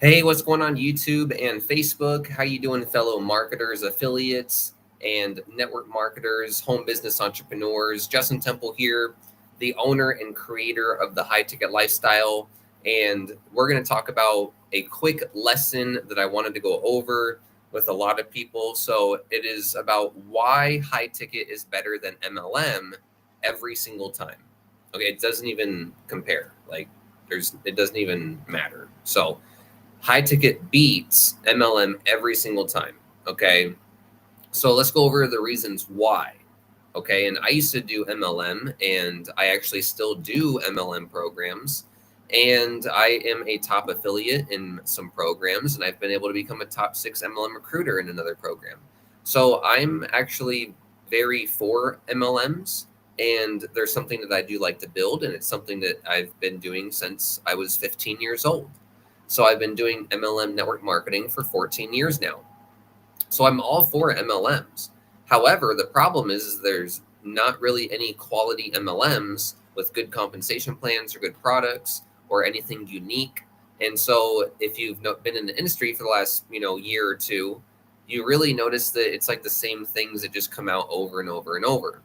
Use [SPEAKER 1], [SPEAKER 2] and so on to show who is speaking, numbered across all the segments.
[SPEAKER 1] Hey, what's going on YouTube and Facebook? How you doing, fellow marketers, affiliates, and network marketers, home business entrepreneurs? Justin Temple here, the owner and creator of the High Ticket Lifestyle, and we're going to talk about a quick lesson that I wanted to go over with a lot of people. So it is about why high ticket is better than MLM every single time. Okay, it doesn't even compare. It doesn't even matter. So high ticket beats MLM every single time. Okay. So let's go over the reasons why. Okay. And I used to do MLM and I actually still do MLM programs. And I am a top affiliate in some programs, and I've been able to become a top 6 MLM recruiter in another program. So I'm actually very for MLMs. And there's something that I do like to build, and it's something that I've been doing since I was 15 years old. So I've been doing MLM network marketing for 14 years now. So I'm all for MLMs. However, the problem is there's not really any quality MLMs with good compensation plans or good products or anything unique. And so if you've been in the industry for the last, year or two, you really notice that it's like the same things that just come out over and over and over.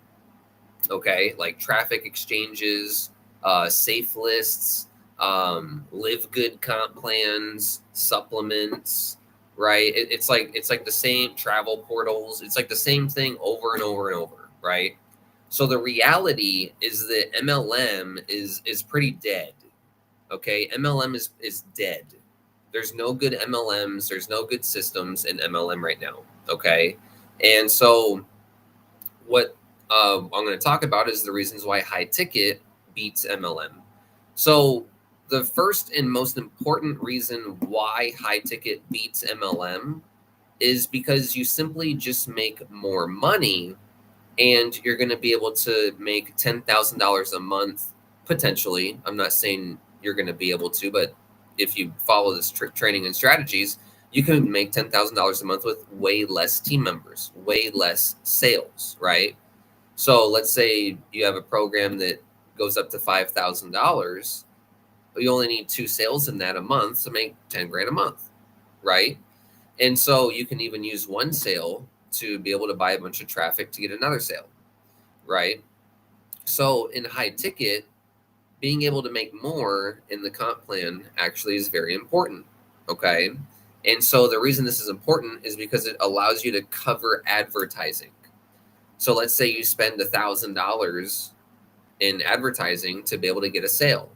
[SPEAKER 1] Okay, like traffic exchanges, safe lists, live good comp plans, supplements, right? It's like the same travel portals. It's like the same thing over and over and over, right? So the reality is that MLM is pretty dead. Okay, MLM is dead. There's no good MLMs. There's no good systems in MLM right now. Okay, and so what I'm going to talk about is the reasons why high ticket beats MLM. So the first and most important reason why high ticket beats MLM is because you simply just make more money, and you're going to be able to make $10,000 a month potentially. I'm not saying you're going to be able to, but if you follow this training and strategies, you can make $10,000 a month with way less team members, way less sales, right? So let's say you have a program that goes up to $5,000, but you only need 2 sales in that a month to make 10 grand a month, right? And so you can even use one sale to be able to buy a bunch of traffic to get another sale, right? So in high ticket, being able to make more in the comp plan actually is very important, okay? And so the reason this is important is because it allows you to cover advertising. So let's say you spend $1,000 in advertising to be able to get a sale.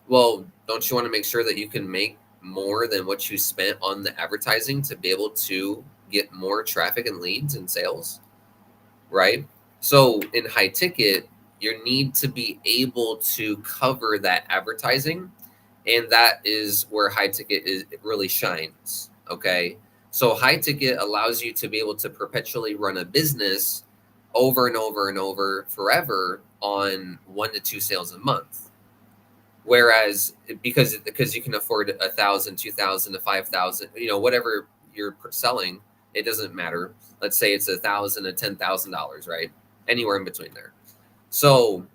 [SPEAKER 1] Well, don't you want to make sure that you can make more than what you spent on the advertising to be able to get more traffic and leads and sales, right? So in high ticket, you need to be able to cover that advertising, and that is where high ticket it really shines. Okay, so high ticket allows you to be able to perpetually run a business over and over and over forever on 1 to 2 sales a month. Whereas because you can afford 1,000, 2,000 to 5,000, whatever you're selling, it doesn't matter. Let's say it's 1,000 to $10,000, right? Anywhere in between there. So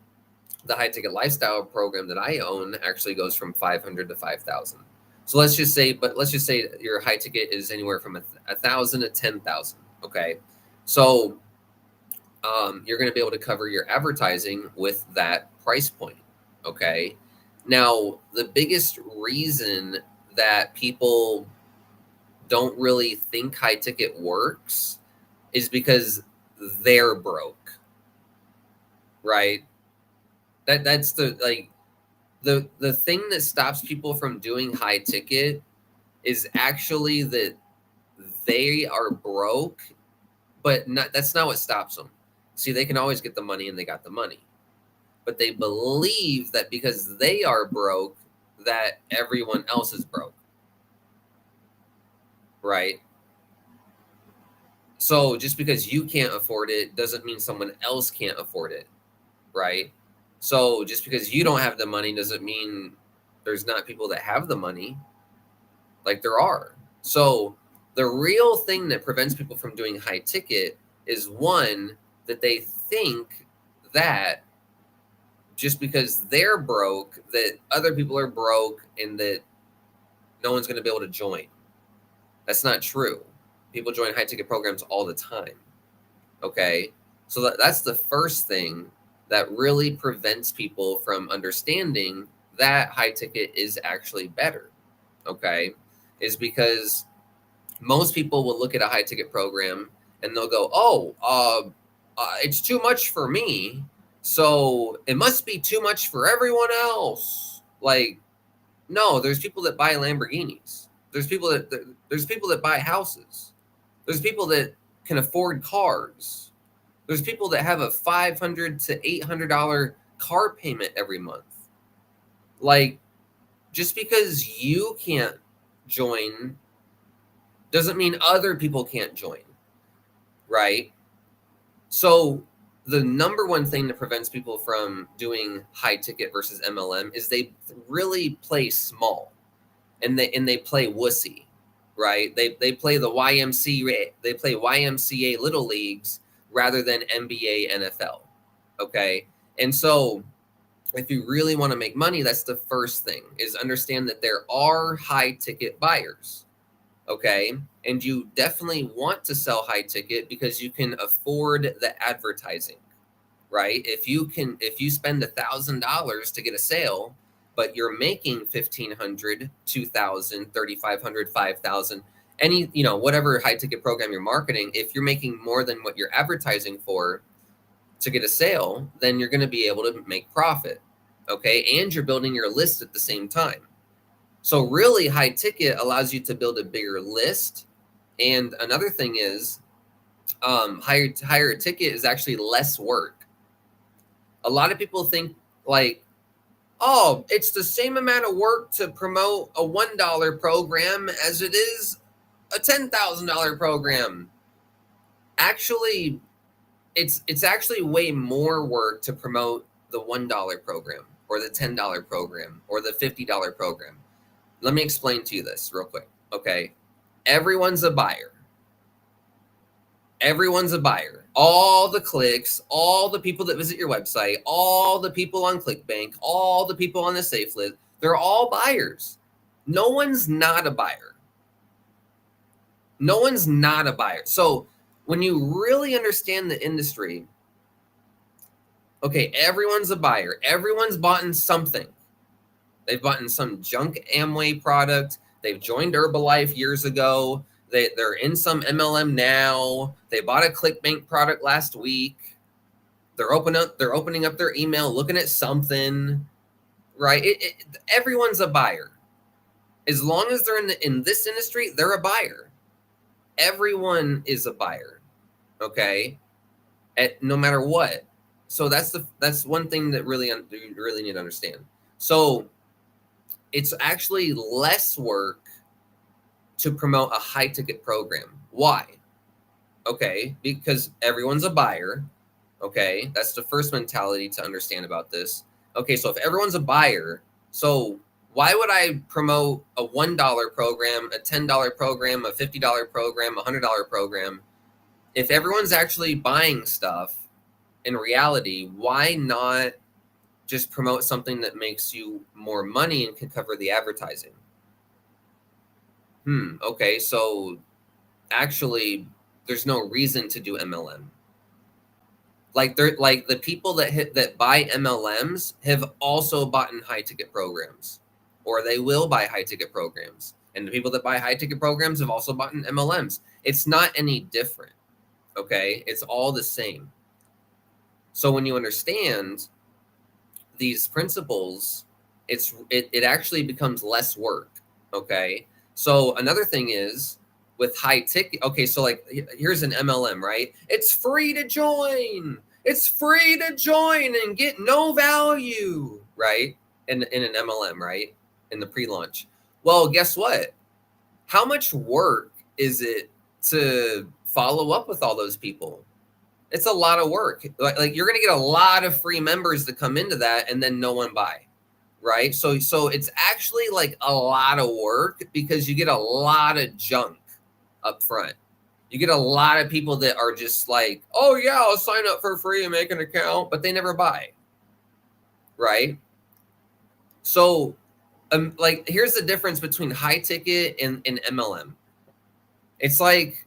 [SPEAKER 1] the high ticket lifestyle program that I own actually goes from 500 to 5,000. So let's just say your high ticket is anywhere from 1,000 to 10,000. Okay, so you're going to be able to cover your advertising with that price point. Okay, now the biggest reason that people don't really think high ticket works is because they're broke, right? That's the thing that stops people from doing high ticket is actually that they are broke, but that's not what stops them. See, they can always get the money, and they got the money, but they believe that because they are broke, that everyone else is broke, right? So just because you can't afford it doesn't mean someone else can't afford it, right? So just because you don't have the money doesn't mean there's not people that have the money, like there are. So the real thing that prevents people from doing high ticket is, one, that they think that just because they're broke, that other people are broke, and that no one's going to be able to join. That's not true. People join high ticket programs all the time. Okay. So that's the first thing that really prevents people from understanding that high ticket is actually better. Okay. Is because most people will look at a high ticket program and they'll go, it's too much for me, so it must be too much for everyone else. Like, no, there's people that buy Lamborghinis. There's people that buy houses. There's people that can afford cars. There's people that have a $500 to $800 car payment every month. Like, just because you can't join doesn't mean other people can't join, right? So the number one thing that prevents people from doing high ticket versus MLM is they really play small, and they play wussy, right? They play the YMCA, they play YMCA little leagues rather than NBA, NFL. Okay. And so if you really want to make money, that's the first thing, is understand that there are high ticket buyers. Okay. And you definitely want to sell high ticket because you can afford the advertising, right? If you spend $1,000 to get a sale, but you're making $1,500, $2,000, $3,500, $5,000, any, whatever high ticket program you're marketing, if you're making more than what you're advertising for to get a sale, then you're going to be able to make profit. Okay. And you're building your list at the same time. So really, high ticket allows you to build a bigger list. And another thing is, higher ticket is actually less work. A lot of people think like, oh, it's the same amount of work to promote a $1 program as it is a $10,000 program. Actually, it's actually way more work to promote the $1 program or the $10 program or the $50 program. Let me explain to you this real quick. Okay. Everyone's a buyer. Everyone's a buyer. All the clicks, all the people that visit your website, all the people on ClickBank, all the people on the safe list, they're all buyers. No one's not a buyer. No one's not a buyer. So when you really understand the industry, okay, everyone's a buyer. Everyone's bought in something. They've bought in some junk Amway product. They've joined Herbalife years ago. They're in some MLM now. They bought a ClickBank product last week. They're opening up their email, looking at something, right? Everyone's a buyer. As long as they're in this industry, they're a buyer. Everyone is a buyer, okay? No matter what. So that's one thing that you really need to understand. So it's actually less work to promote a high ticket program. Why? Okay, because everyone's a buyer. Okay, that's the first mentality to understand about this. Okay, so if everyone's a buyer, so why would I promote a $1 program, a $10 program, a $50 program, a $100 program? If everyone's actually buying stuff in reality, why not just promote something that makes you more money and can cover the advertising? Okay, so actually there's no reason to do MLM. Like the people that buy MLMs have also bought in high ticket programs, or they will buy high ticket programs. And the people that buy high ticket programs have also bought in MLMs. It's not any different. Okay, it's all the same. So when you understand these principles, it actually becomes less work. Okay. So another thing is with high ticket. Okay. So like here's an MLM, right? It's free to join. It's free to join and get no value, right? In an MLM, right? In the pre-launch. Well, guess what? How much work is it to follow up with all those people? It's a lot of work. Like you're going to get a lot of free members that come into that and then no one buy, right? So it's actually like a lot of work because you get a lot of junk up front. You get a lot of people that are just like, oh yeah, I'll sign up for free and make an account, but they never buy, right? So like here's the difference between high ticket and MLM. It's like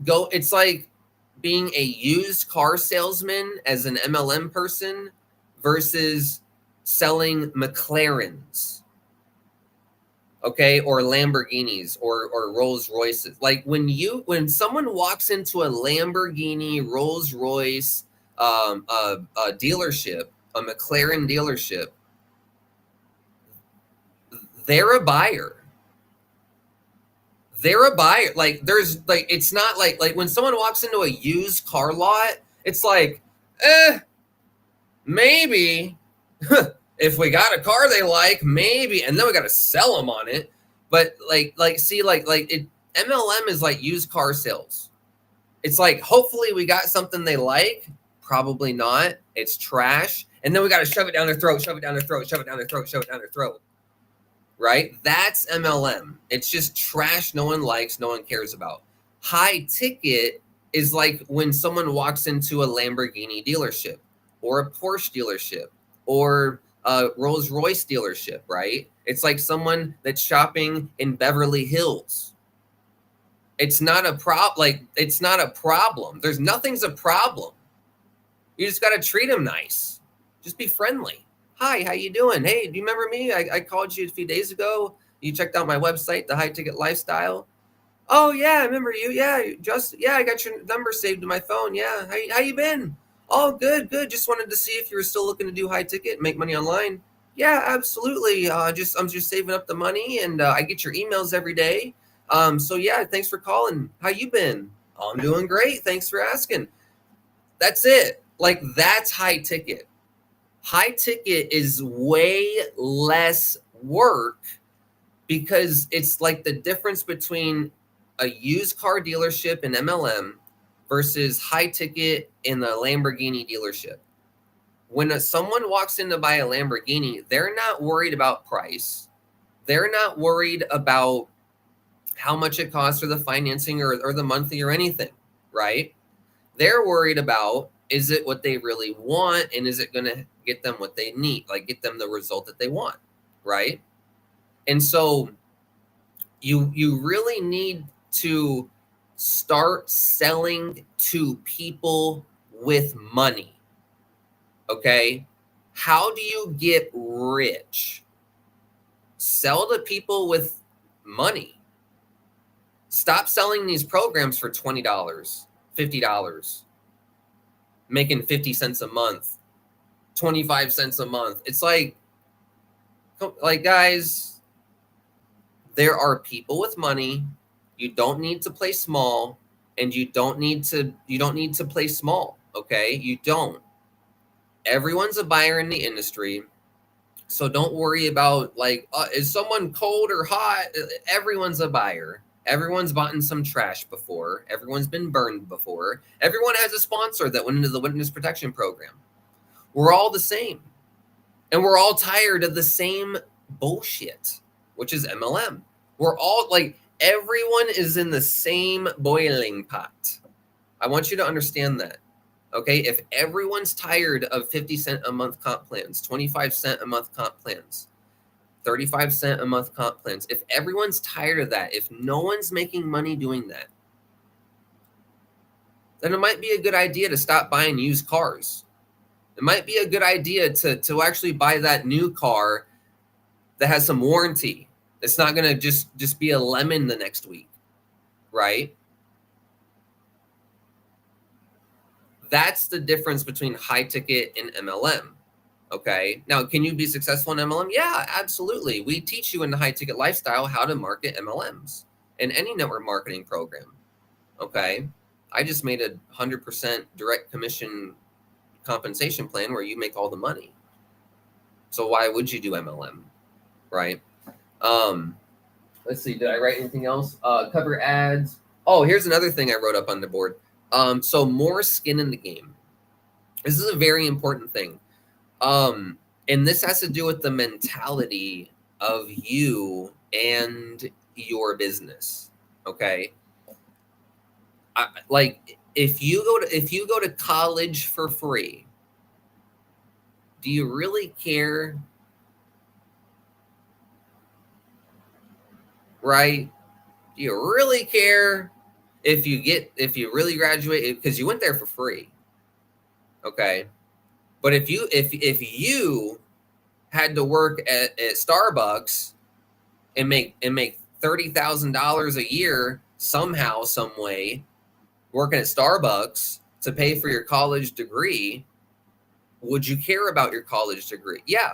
[SPEAKER 1] it's like being a used car salesman as an MLM person versus selling McLarens, okay, or Lamborghinis or Rolls Royces. Like when someone walks into a Lamborghini, Rolls Royce, a dealership, a McLaren dealership, they're a buyer. They're a buyer. Like there's like it's not like when someone walks into a used car lot, it's like, maybe if we got a car they like, maybe, and then we got to sell them on it. But see, it MLM is like used car sales. It's like hopefully we got something they like, probably not. It's trash, and then we got to shove it down their throat, shove it down their throat, shove it down their throat, shove it down their throat. Right? That's MLM. It's just trash no one likes, no one cares about. High ticket is like when someone walks into a Lamborghini dealership or a Porsche dealership or a Rolls Royce dealership, right? It's like someone that's shopping in Beverly Hills. It's not a it's not a problem. Nothing's a problem. You just got to treat them nice. Just be friendly. Hi, how you doing? Hey, do you remember me? I called you a few days ago. You checked out my website, The High Ticket Lifestyle. Oh yeah, I remember you. Yeah, I got your number saved in my phone. Yeah, how you been? Oh, good. Just wanted to see if you were still looking to do high ticket, make money online. Yeah, absolutely. I'm just saving up the money, and I get your emails every day. So yeah, thanks for calling. How you been? Oh, I'm doing great. Thanks for asking. That's it. Like that's high ticket. High ticket is way less work because it's like the difference between a used car dealership in MLM versus high ticket in the Lamborghini dealership. When someone walks in to buy a Lamborghini, they're not worried about price. They're not worried about how much it costs or the financing or the monthly or anything, right? They're worried about, is it what they really want, and is it going to get them what they need, like get them the result that they want, right? And so you really need to start selling to people with money. Okay? How do you get rich? Sell to people with money. Stop selling these programs for $20, $50, making 50 cents a month, 25 cents a month. It's like guys, there are people with money. You don't need to play small, and you don't need to play small, okay? You don't. Everyone's a buyer in the industry. So don't worry about is someone cold or hot? Everyone's a buyer. Everyone's bought in some trash before. Everyone's been burned before. Everyone has a sponsor that went into the witness protection program. We're all the same. And we're all tired of the same bullshit, which is MLM. We're all everyone is in the same boiling pot. I want you to understand that. Okay, if everyone's tired of 50 cent a month comp plans, 25 cent a month comp plans, 35 cent a month comp plans, if everyone's tired of that, if no one's making money doing that, then it might be a good idea to stop buying used cars. It might be a good idea to actually buy that new car that has some warranty. It's not going to just be a lemon the next week, right? That's the difference between high ticket and MLM. Okay. Now, can you be successful in MLM? Yeah, absolutely. We teach you in the high ticket lifestyle how to market MLMs in any network marketing program. Okay. I just made a 100% direct commission compensation plan where you make all the money. So why would you do MLM? Right. Let's see. Did I write anything else? Cover ads. Oh, here's another thing I wrote up on the board. So more skin in the game. This is a very important thing. And this has to do with the mentality of you and your business. Okay. If you go to college for free, do you really care right? Do you really care if you really graduate because you went there for free? Okay. But if you had to work at Starbucks and make $30,000 a year somehow, some way, working at Starbucks to pay for your college degree, would you care about your college degree? Yeah.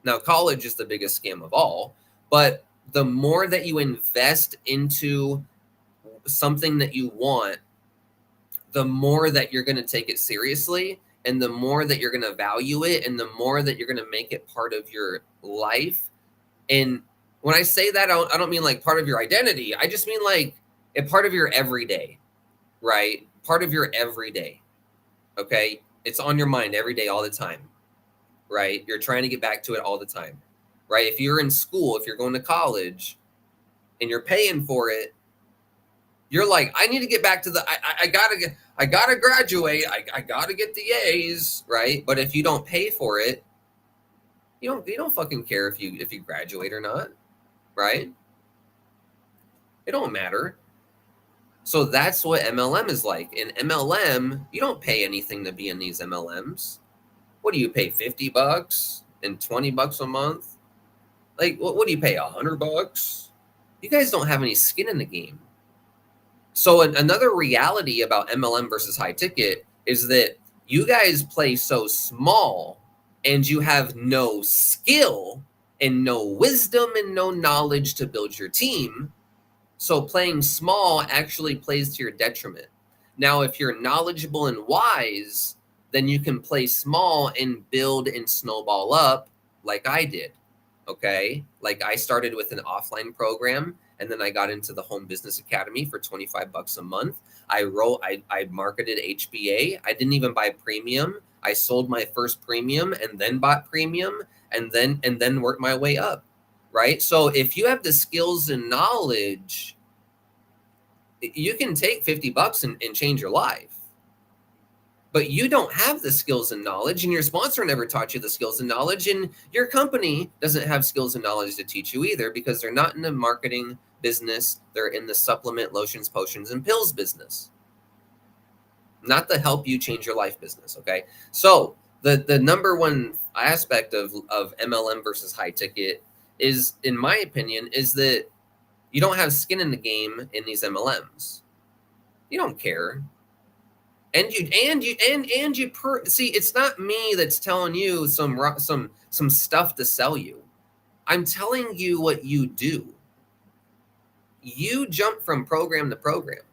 [SPEAKER 1] Now, college is the biggest scam of all, but the more that you invest into something that you want, the more that you're going to take it seriously, and the more that you're going to value it, and the more that you're going to make it part of your life. And when I say that, I don't mean like part of your identity. I just mean like a part of your everyday, right? Part of your everyday. Okay. It's on your mind every day, all the time, right? You're trying to get back to it all the time, right? If you're in school, if you're going to college and you're paying for it, you're like, I need to get back to I gotta graduate. I gotta get the A's, right? But if you don't pay for it, you don't fucking care if you graduate or not, right? It don't matter. So that's what MLM is like. In MLM, you don't pay anything to be in these MLMs. What do you pay, $50 and $20 a month? Like, what do you pay, $100? You guys don't have any skin in the game. So another reality about MLM versus high ticket is that you guys play so small and you have no skill and no wisdom and no knowledge to build your team. So playing small actually plays to your detriment. Now, if you're knowledgeable and wise, then you can play small and build and snowball up like I did. Okay. Like I started with an offline program and then I got into the Home Business Academy for $25 a month. I marketed HBA. I didn't even buy premium. I sold my first premium and then bought premium and then worked my way up. Right. So if you have the skills and knowledge, you can take $50 and change your life. But you don't have the skills and knowledge, and your sponsor never taught you the skills and knowledge, and your company doesn't have skills and knowledge to teach you either because they're not in the marketing business. They're in the supplement, lotions, potions, and pills business, not the help you change your life business. Okay. So the number one aspect of MLM versus high ticket is, in my opinion, is that you don't have skin in the game in these MLMs. You don't care. And see, it's not me that's telling you some stuff to sell you. I'm telling you what you do. You jump from program to program.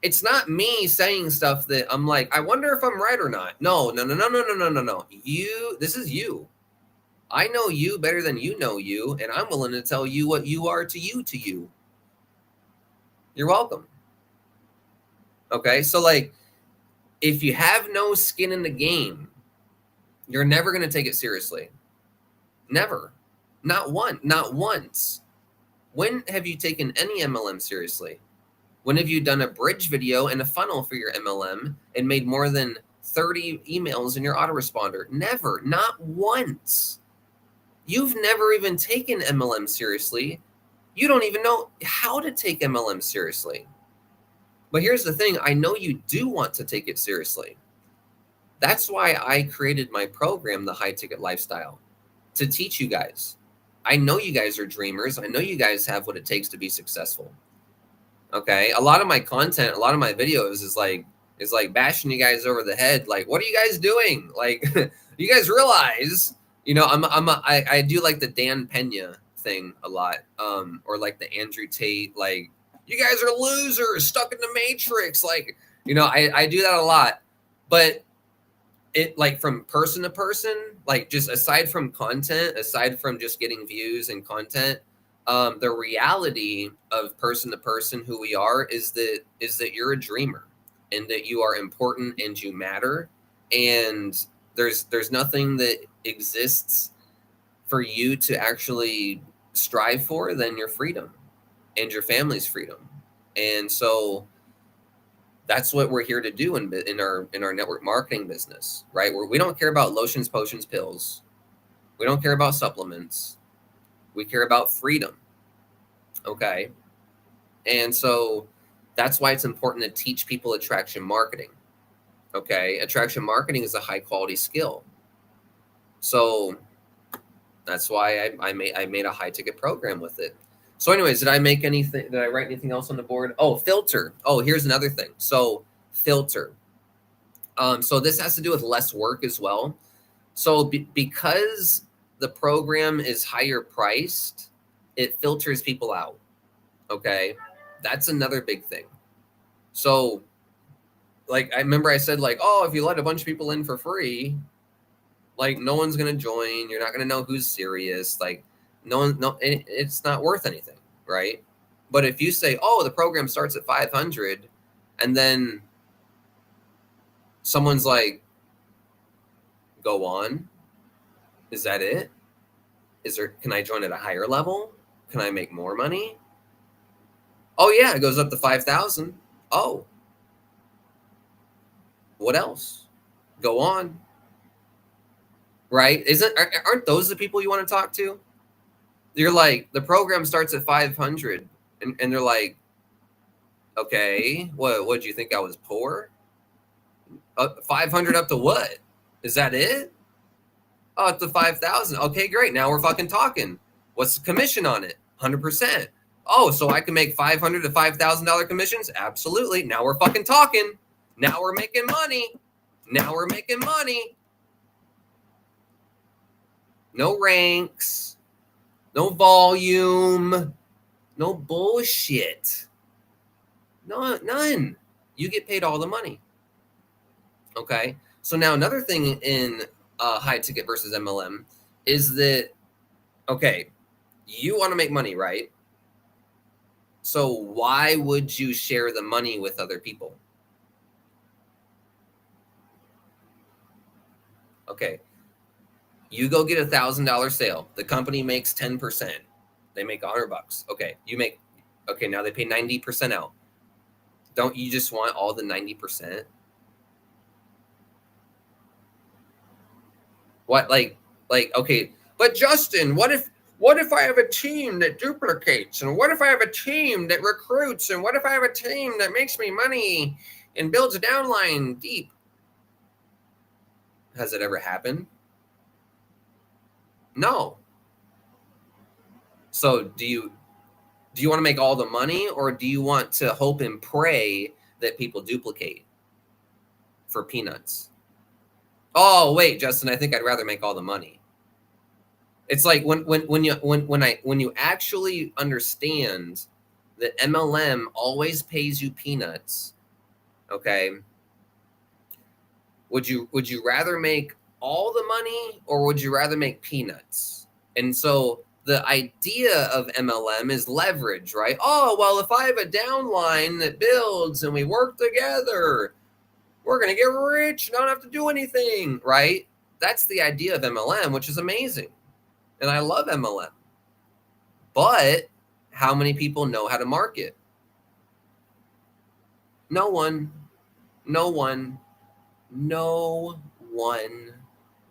[SPEAKER 1] It's not me saying stuff that I'm like, I wonder if I'm right or not. No. This is you. I know you better than you know you, and I'm willing to tell you what you are to you. You're welcome. Okay, so like, if you have no skin in the game, you're never going to take it seriously. Never. Not once. When have you taken any MLM seriously? When have you done a bridge video and a funnel for your MLM and made more than 30 emails in your autoresponder? Never. Not once. You've never even taken MLM seriously. You don't even know how to take MLM seriously. But here's the thing. I know you do want to take it seriously. That's why I created my program, The High Ticket Lifestyle, to teach you guys. I know you guys are dreamers. I know you guys have what it takes to be successful. Okay. A lot of my content, a lot of my videos is like bashing you guys over the head. Like, what are you guys doing? Like, you guys realize, I do like the Dan Pena thing a lot. Or like the Andrew Tate, like, you guys are losers stuck in the matrix. Like, I do that a lot, but it, like, from person to person, like, just aside from content, aside from just getting views and content, the reality of person to person who we are is that you're a dreamer and that you are important and you matter. And there's nothing that exists for you to actually strive for than your freedom and your family's freedom. And so that's what we're here to do in our network marketing business, right? Where we don't care about lotions, potions, pills. We don't care about supplements. We care about freedom. Okay. And so that's why it's important to teach people attraction marketing. Okay. Attraction marketing is a high quality skill. So that's why I made a high ticket program with it. So anyways, did I make anything? Did I write anything else on the board? Oh, filter. Oh, here's another thing. So filter. So this has to do with less work as well. So because the program is higher priced, it filters people out. Okay. That's another big thing. So like, I remember I said like, oh, if you let a bunch of people in for free, like no one's going to join. You're not going to know who's serious. Like it's not worth anything. Right. But if you say, oh, the program starts at 500 and then someone's like, go on, is that it? Can I join at a higher level? Can I make more money? Oh yeah, it goes up to 5,000. Oh, what else? Go on. Right? Aren't those the people you want to talk to? You're like, the program starts at 500 and they're like, okay, what do you think I was poor? 500 up to what? Is that it? Oh, up to 5,000. Okay, great. Now we're fucking talking. What's the commission on it? 100%. Oh, so I can make $500 to $5,000 commissions? Absolutely. Now we're fucking talking. Now we're making money. Now we're making money. No ranks, no volume, no bullshit. No, none. You get paid all the money. Okay. So now another thing in high ticket versus MLM is that, okay, you want to make money, right? So why would you share the money with other people? Okay. You go get $1,000 sale. The company makes 10%. They make $100. Okay. Okay. Now they pay 90% out. Don't you just want all the 90%? What, okay. But Justin, what if I have a team that duplicates? And what if I have a team that recruits? And what if I have a team that makes me money and builds a downline deep? Has it ever happened? No. So do you want to make all the money, or do you want to hope and pray that people duplicate for peanuts? Oh, wait, Justin, I think I'd rather make all the money. It's like when you actually understand that MLM always pays you peanuts, okay? Would you rather make all the money, or would you rather make peanuts? And so the idea of MLM is leverage, right? Oh, well, if I have a downline that builds and we work together, we're going to get rich, not have to do anything, right? That's the idea of MLM, which is amazing. And I love MLM. But how many people know how to market? No one. No one. No one.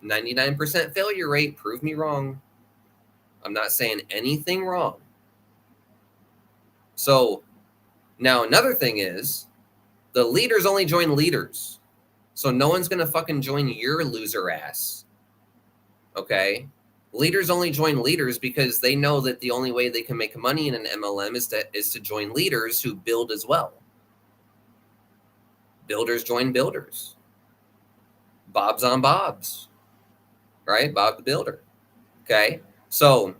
[SPEAKER 1] 99% failure rate. Prove me wrong. I'm not saying anything wrong. So now another thing is, the leaders only join leaders. So no one's going to fucking join your loser ass. Okay? Leaders only join leaders because they know that the only way they can make money in an MLM is to join leaders who build as well. Builders join builders. Bob's on Bob's. Right? Bob the Builder. Okay? So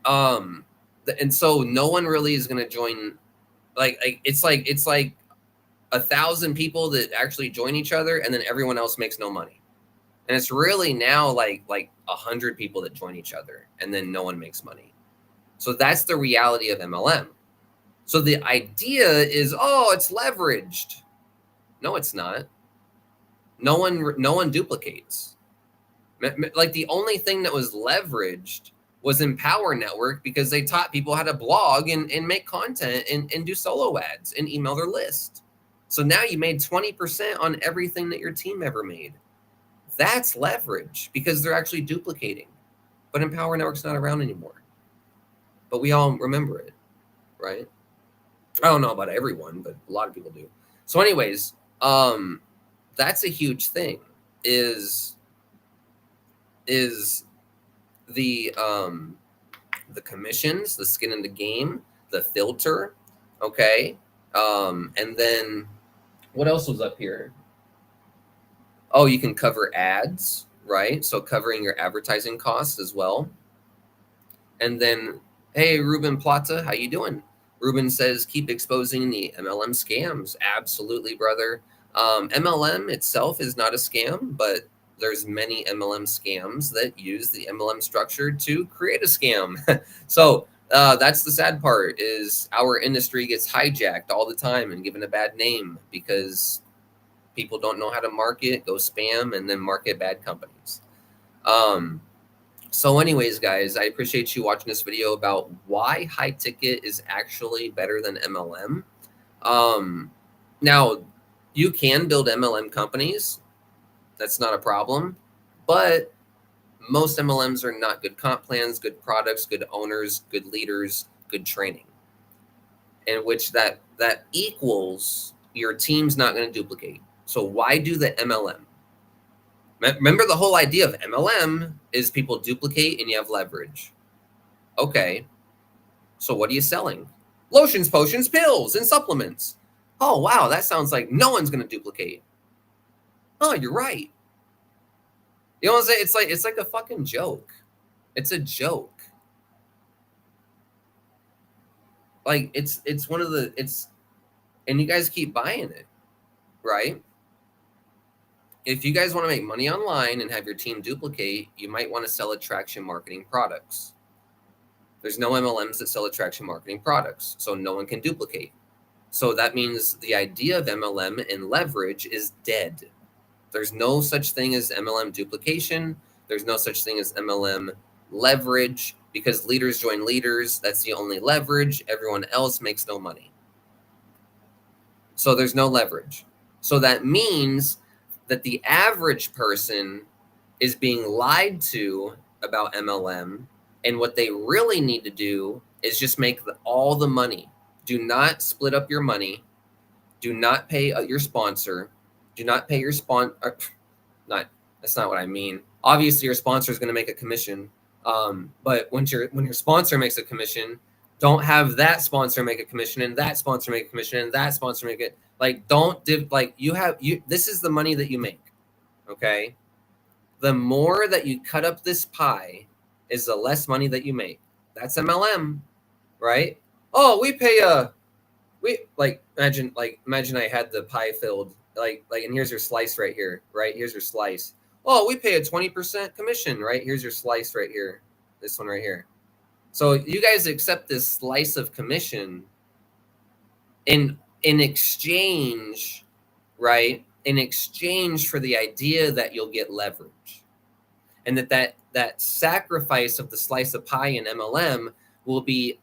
[SPEAKER 1] and so no one really is going to join, it's like 1,000 people that actually join each other, and then everyone else makes no money. And it's really now like 100 people that join each other, and then no one makes money. So that's the reality of MLM. So the idea is, oh, it's leveraged. No, it's not. No one duplicates. Like, the only thing that was leveraged was Empower Network, because they taught people how to blog and make content and do solo ads and email their list. So now you made 20% on everything that your team ever made. That's leverage, because they're actually duplicating. But Empower Network's not around anymore. But we all remember it. right? I don't know about everyone, but a lot of people do. So anyways, that's a huge thing is the commissions, the skin in the game, the filter, okay? And then what else was up here? Oh, you can cover ads, right? So covering your advertising costs as well. And then, hey, Ruben Plata, how you doing? Ruben says, keep exposing the MLM scams. Absolutely, brother. MLM itself is not a scam, but there's many MLM scams that use the MLM structure to create a scam. So that's the sad part is our industry gets hijacked all the time and given a bad name because people don't know how to market, go spam, and then market bad companies. So anyways, guys, I appreciate you watching this video about why high ticket is actually better than MLM. Now, you can build MLM companies. That's not a problem. But most MLMs are not good comp plans, good products, good owners, good leaders, good training. In which that equals your team's not going to duplicate. So why do the MLM? Remember the whole idea of MLM is people duplicate and you have leverage. Okay, so what are you selling? Lotions, potions, pills, and supplements. Oh, wow, that sounds like no one's going to duplicate. Oh, you're right. You know what I'm saying? It's like a fucking joke. It's a joke. Like it's one of the and you guys keep buying it, right? If you guys want to make money online and have your team duplicate, you might want to sell attraction marketing products. There's no MLMs that sell attraction marketing products, so no one can duplicate. So that means the idea of MLM and leverage is dead. There's no such thing as MLM duplication. There's no such thing as MLM leverage because leaders join leaders. That's the only leverage. Everyone else makes no money. So there's no leverage. So that means that the average person is being lied to about MLM, and what they really need to do is just make all the money. Do not split up your money. Do not pay your sponsor. Do not pay your not that's not what I mean. Obviously, your sponsor is going to make a commission, but when your sponsor makes a commission, don't have that sponsor make a commission and that sponsor make a commission and that sponsor make it. Like, don't this is the money that you make. Okay, the more that you cut up this pie is the less money that you make. That's MLM, right? Oh, we pay imagine I had the pie filled and here's your slice right here, right? Here's your slice. Oh, we pay a 20% commission, right? Here's your slice right here. This one right here. So you guys accept this slice of commission in exchange, right? In exchange for the idea that you'll get leverage. And that sacrifice of the slice of pie in MLM will be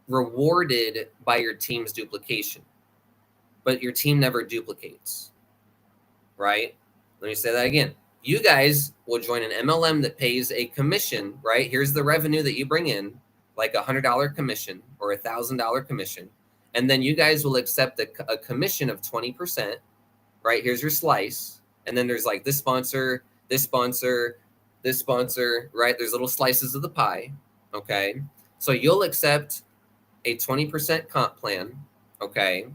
[SPEAKER 1] rewarded by your team's duplication. But your team never duplicates, right? Let me say that again. You guys will join an MLM that pays a commission, right? Here's the revenue that you bring in, like $100 commission or $1,000 commission. And then you guys will accept a commission of 20%, right? Here's your slice. And then there's like this sponsor, this sponsor, this sponsor, right? There's little slices of the pie, okay? So you'll accept a 20% comp plan, okay?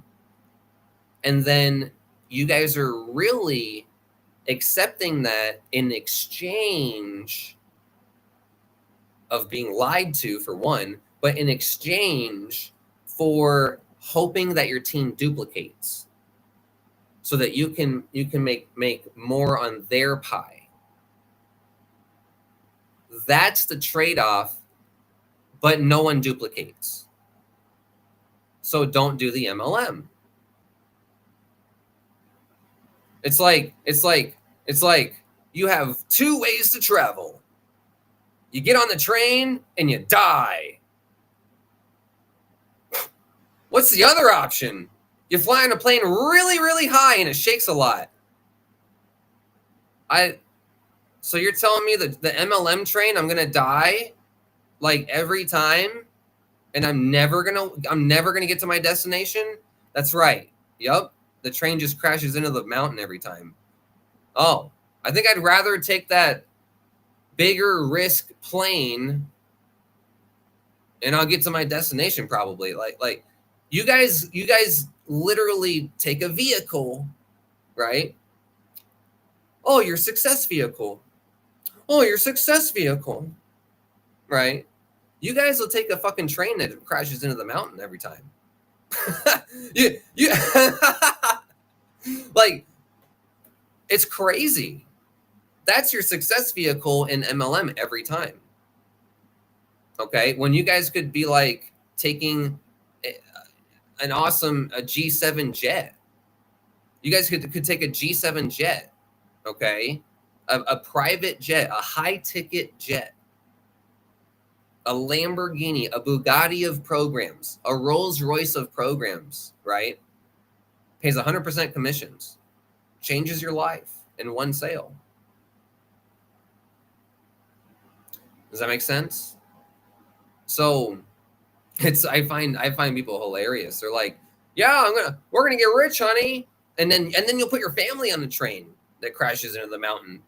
[SPEAKER 1] And then you guys are really accepting that in exchange of being lied to, for one, but in exchange for hoping that your team duplicates so that you can make more on their pie. That's the trade-off, but no one duplicates. So don't do the MLM. It's like you have two ways to travel. You get on the train and you die. What's the other option? You fly on a plane really, really high and it shakes a lot. So you're telling me that the MLM train, I'm going to die like every time? and I'm never gonna get to my destination. That's right. Yup. The train just crashes into the mountain every time. Oh, I think I'd rather take that bigger risk plane and I'll get to my destination probably. Like you guys literally take a vehicle, right? Oh, your success vehicle. Oh, your success vehicle. Right? You guys will take a fucking train that crashes into the mountain every time. you like it's crazy. That's your success vehicle in MLM every time. Okay? When you guys could be like taking an awesome G7 jet. You guys could take a G7 jet, okay? A private jet, a high ticket jet, a Lamborghini, a Bugatti of programs, a Rolls Royce of programs, right? Pays 100% commissions, changes your life in one sale. Does that make sense? So I find people hilarious. They're like, yeah, we're gonna get rich, honey. And then you'll put your family on the train that crashes into the mountain.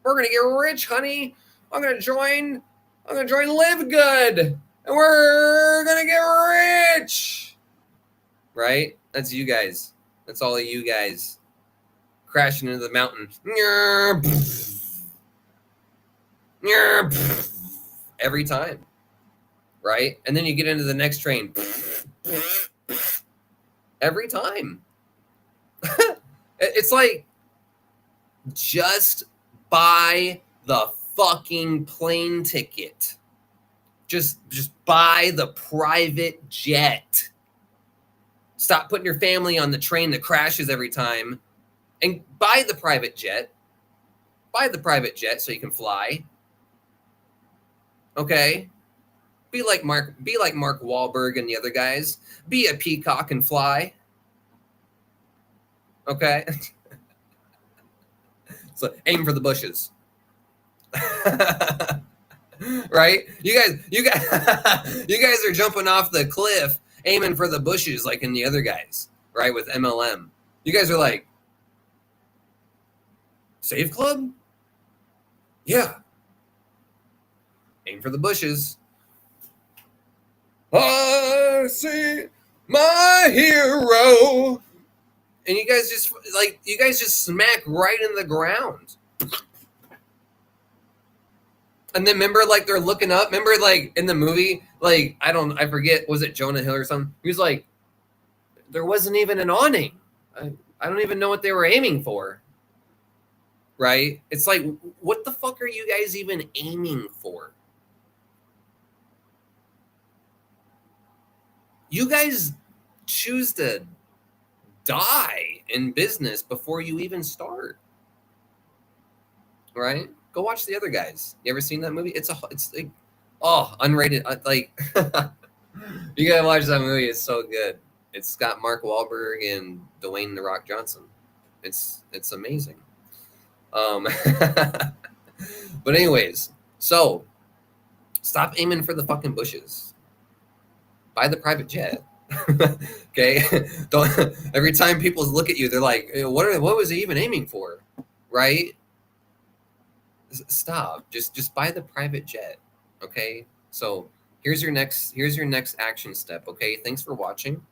[SPEAKER 1] We're gonna get rich, honey. I'm gonna join Live Good, and we're gonna get rich. Right? That's you guys. That's all of you guys crashing into the mountain. Every time. Right? And then you get into the next train. Every time. It's like, just buy the fucking plane ticket. Just buy the private jet. Stop putting your family on the train that crashes every time and buy the private jet. Buy the private jet so you can fly. Okay? Be like Mark Wahlberg and the other guys. Be a peacock and fly. Okay? So aim for the bushes. Right? You guys you guys are jumping off the cliff aiming for the bushes like in the other guys, right? With MLM. You guys are like, Save Club? Yeah. Aim for the bushes. I see my hero. And you guys just smack right in the ground. And then remember, like, they're looking up. Remember, like, in the movie, like, I forget, was it Jonah Hill or something? He was like, there wasn't even an awning. I don't even know what they were aiming for. Right? It's like, what the fuck are you guys even aiming for? You guys choose to die in business before you even start. Right? Go watch the other guys. You ever seen that movie? It's like, oh, unrated. Like, you gotta watch that movie. It's so good. It's got Mark Wahlberg and Dwayne The Rock Johnson. It's amazing. But anyways, so stop aiming for the fucking bushes. Buy the private jet. Okay? Don't every time people look at you, they're like, what was he even aiming for? Right? Stop. Just buy the private jet. Okay? So here's your next action step. Okay? Thanks for watching.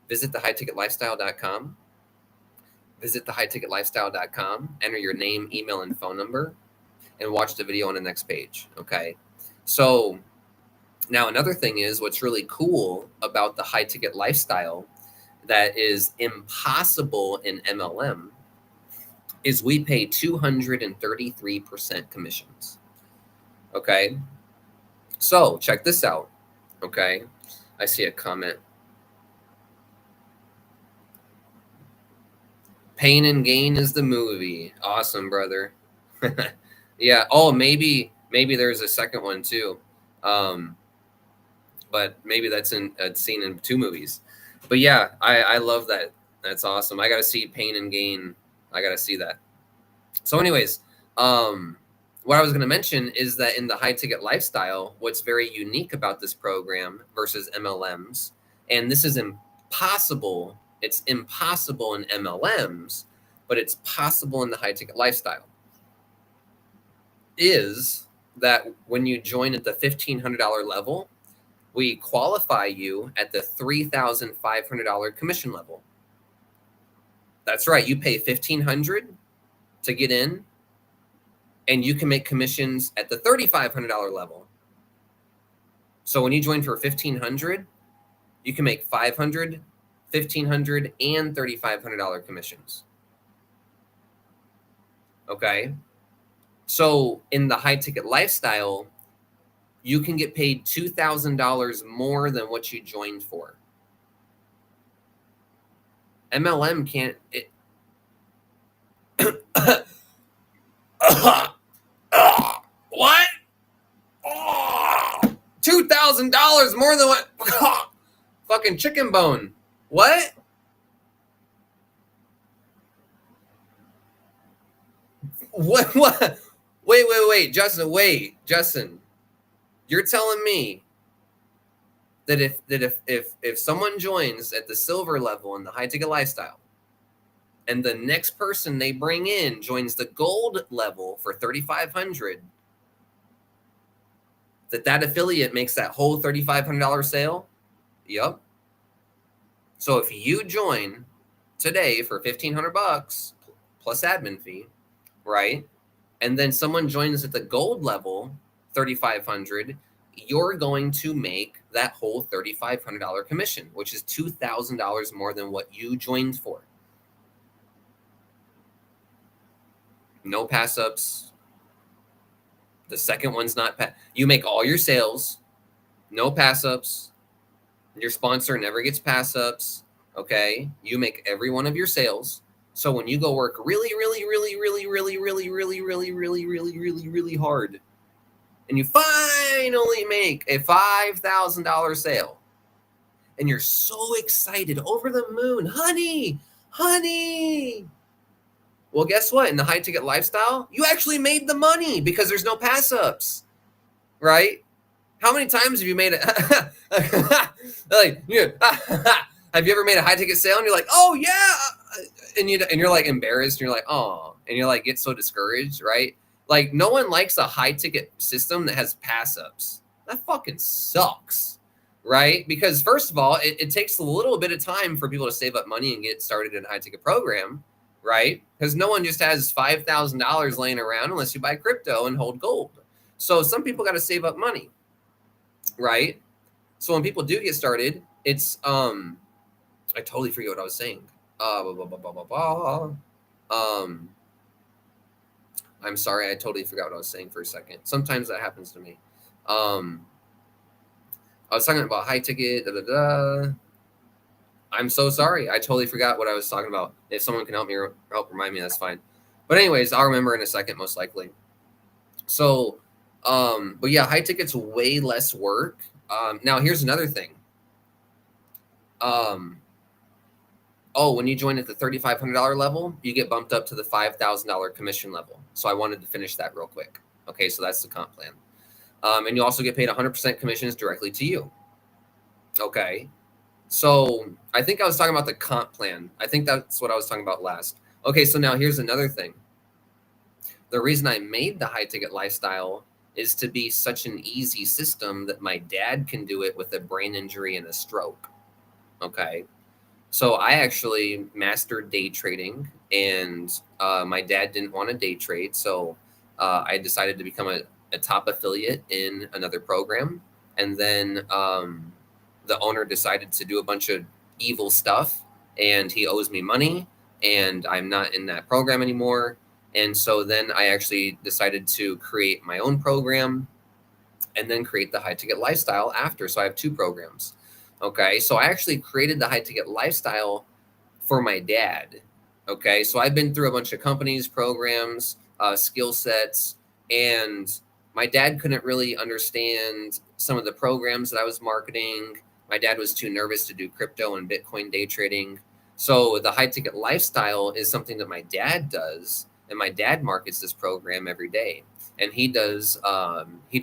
[SPEAKER 1] Visit thehighticketlifestyle.com. Visit thehighticketlifestyle.com. Enter your name, email, and phone number, and watch the video on the next page. Okay? So now another thing is what's really cool about the high ticket lifestyle that is impossible in MLM is we pay 233% commissions. Okay? So check this out. Okay? I see a comment. Pain and Gain is the movie. Awesome, brother. Yeah. Oh, maybe there's a second one too. But maybe that's seen in 2 movies. But yeah, I love that. That's awesome. I got to see Pain and Gain. I got to see that. So anyways, what I was going to mention is that in the high ticket lifestyle, what's very unique about this program versus MLMs, and this is impossible, it's impossible in MLMs, but it's possible in the high ticket lifestyle, is that when you join at the $1,500 level, we qualify you at the $3,500 commission level. That's right. You pay $1,500 to get in, and you can make commissions at the $3,500 level. So when you join for $1,500, you can make $500, $1,500, and $3,500 commissions. Okay. So in the high ticket lifestyle, you can get paid $2,000 more than what you joined for. MLM can't. What? $2,000 more than what? Fucking chicken bone. What? What? Wait, Justin. You're telling me that if someone joins at the silver level in the high ticket lifestyle, and the next person they bring in joins the gold level for $3,500, that affiliate makes that whole $3,500 sale? Yep. So if you join today for $1,500 plus admin fee, right? And then someone joins at the gold level, $3,500, you're going to make that whole $3,500 commission, which is $2,000 more than what you joined for. No pass ups. The second one's not you make all your sales, no pass ups. Your sponsor never gets pass ups. Okay. You make every one of your sales. So when you go work really hard, and you finally make a $5,000 sale, and you're so excited, over the moon, honey. Well, guess what? In the high ticket lifestyle, you actually made the money because there's no pass ups, right? How many times have you made it? Like, have you ever made a high ticket sale and you're like, oh yeah, and you're like embarrassed, and you're like, oh, and you're like, get so discouraged, right? Like, no one likes a high ticket system that has pass ups. That fucking sucks, right? Because first of all, it takes a little bit of time for people to save up money and get started in a high ticket program, right? Because no one just has $5,000 laying around unless you buy crypto and hold gold. So some people got to save up money, right? So when people do get started, it's I totally forget what I was saying. I'm sorry, I totally forgot what I was saying for a second. Sometimes that happens to me. I was talking about high ticket. I'm so sorry. I totally forgot what I was talking about. If someone can help remind me, that's fine. But anyways, I'll remember in a second, most likely. So, but yeah, high ticket's way less work. Now here's another thing. When you join at the $3,500 level, you get bumped up to the $5,000 commission level. So I wanted to finish that real quick. Okay, so that's the comp plan. And you also get paid 100% commissions directly to you. Okay. So I think I was talking about the comp plan. I think that's what I was talking about last. Okay, so now here's another thing. The reason I made the high ticket lifestyle is to be such an easy system that my dad can do it with a brain injury and a stroke. Okay. So I actually mastered day trading, and my dad didn't want to day trade. So I decided to become a top affiliate in another program. And then the owner decided to do a bunch of evil stuff, and he owes me money, and I'm not in that program anymore. And so then I actually decided to create my own program and then create the high ticket lifestyle after. So I have two programs. Okay. So I actually created the high ticket lifestyle for my dad. Okay. So I've been through a bunch of companies, programs, skill sets, and my dad couldn't really understand some of the programs that I was marketing. My dad was too nervous to do crypto and Bitcoin day trading. So the high ticket lifestyle is something that my dad does. and my dad markets this program every day. And he does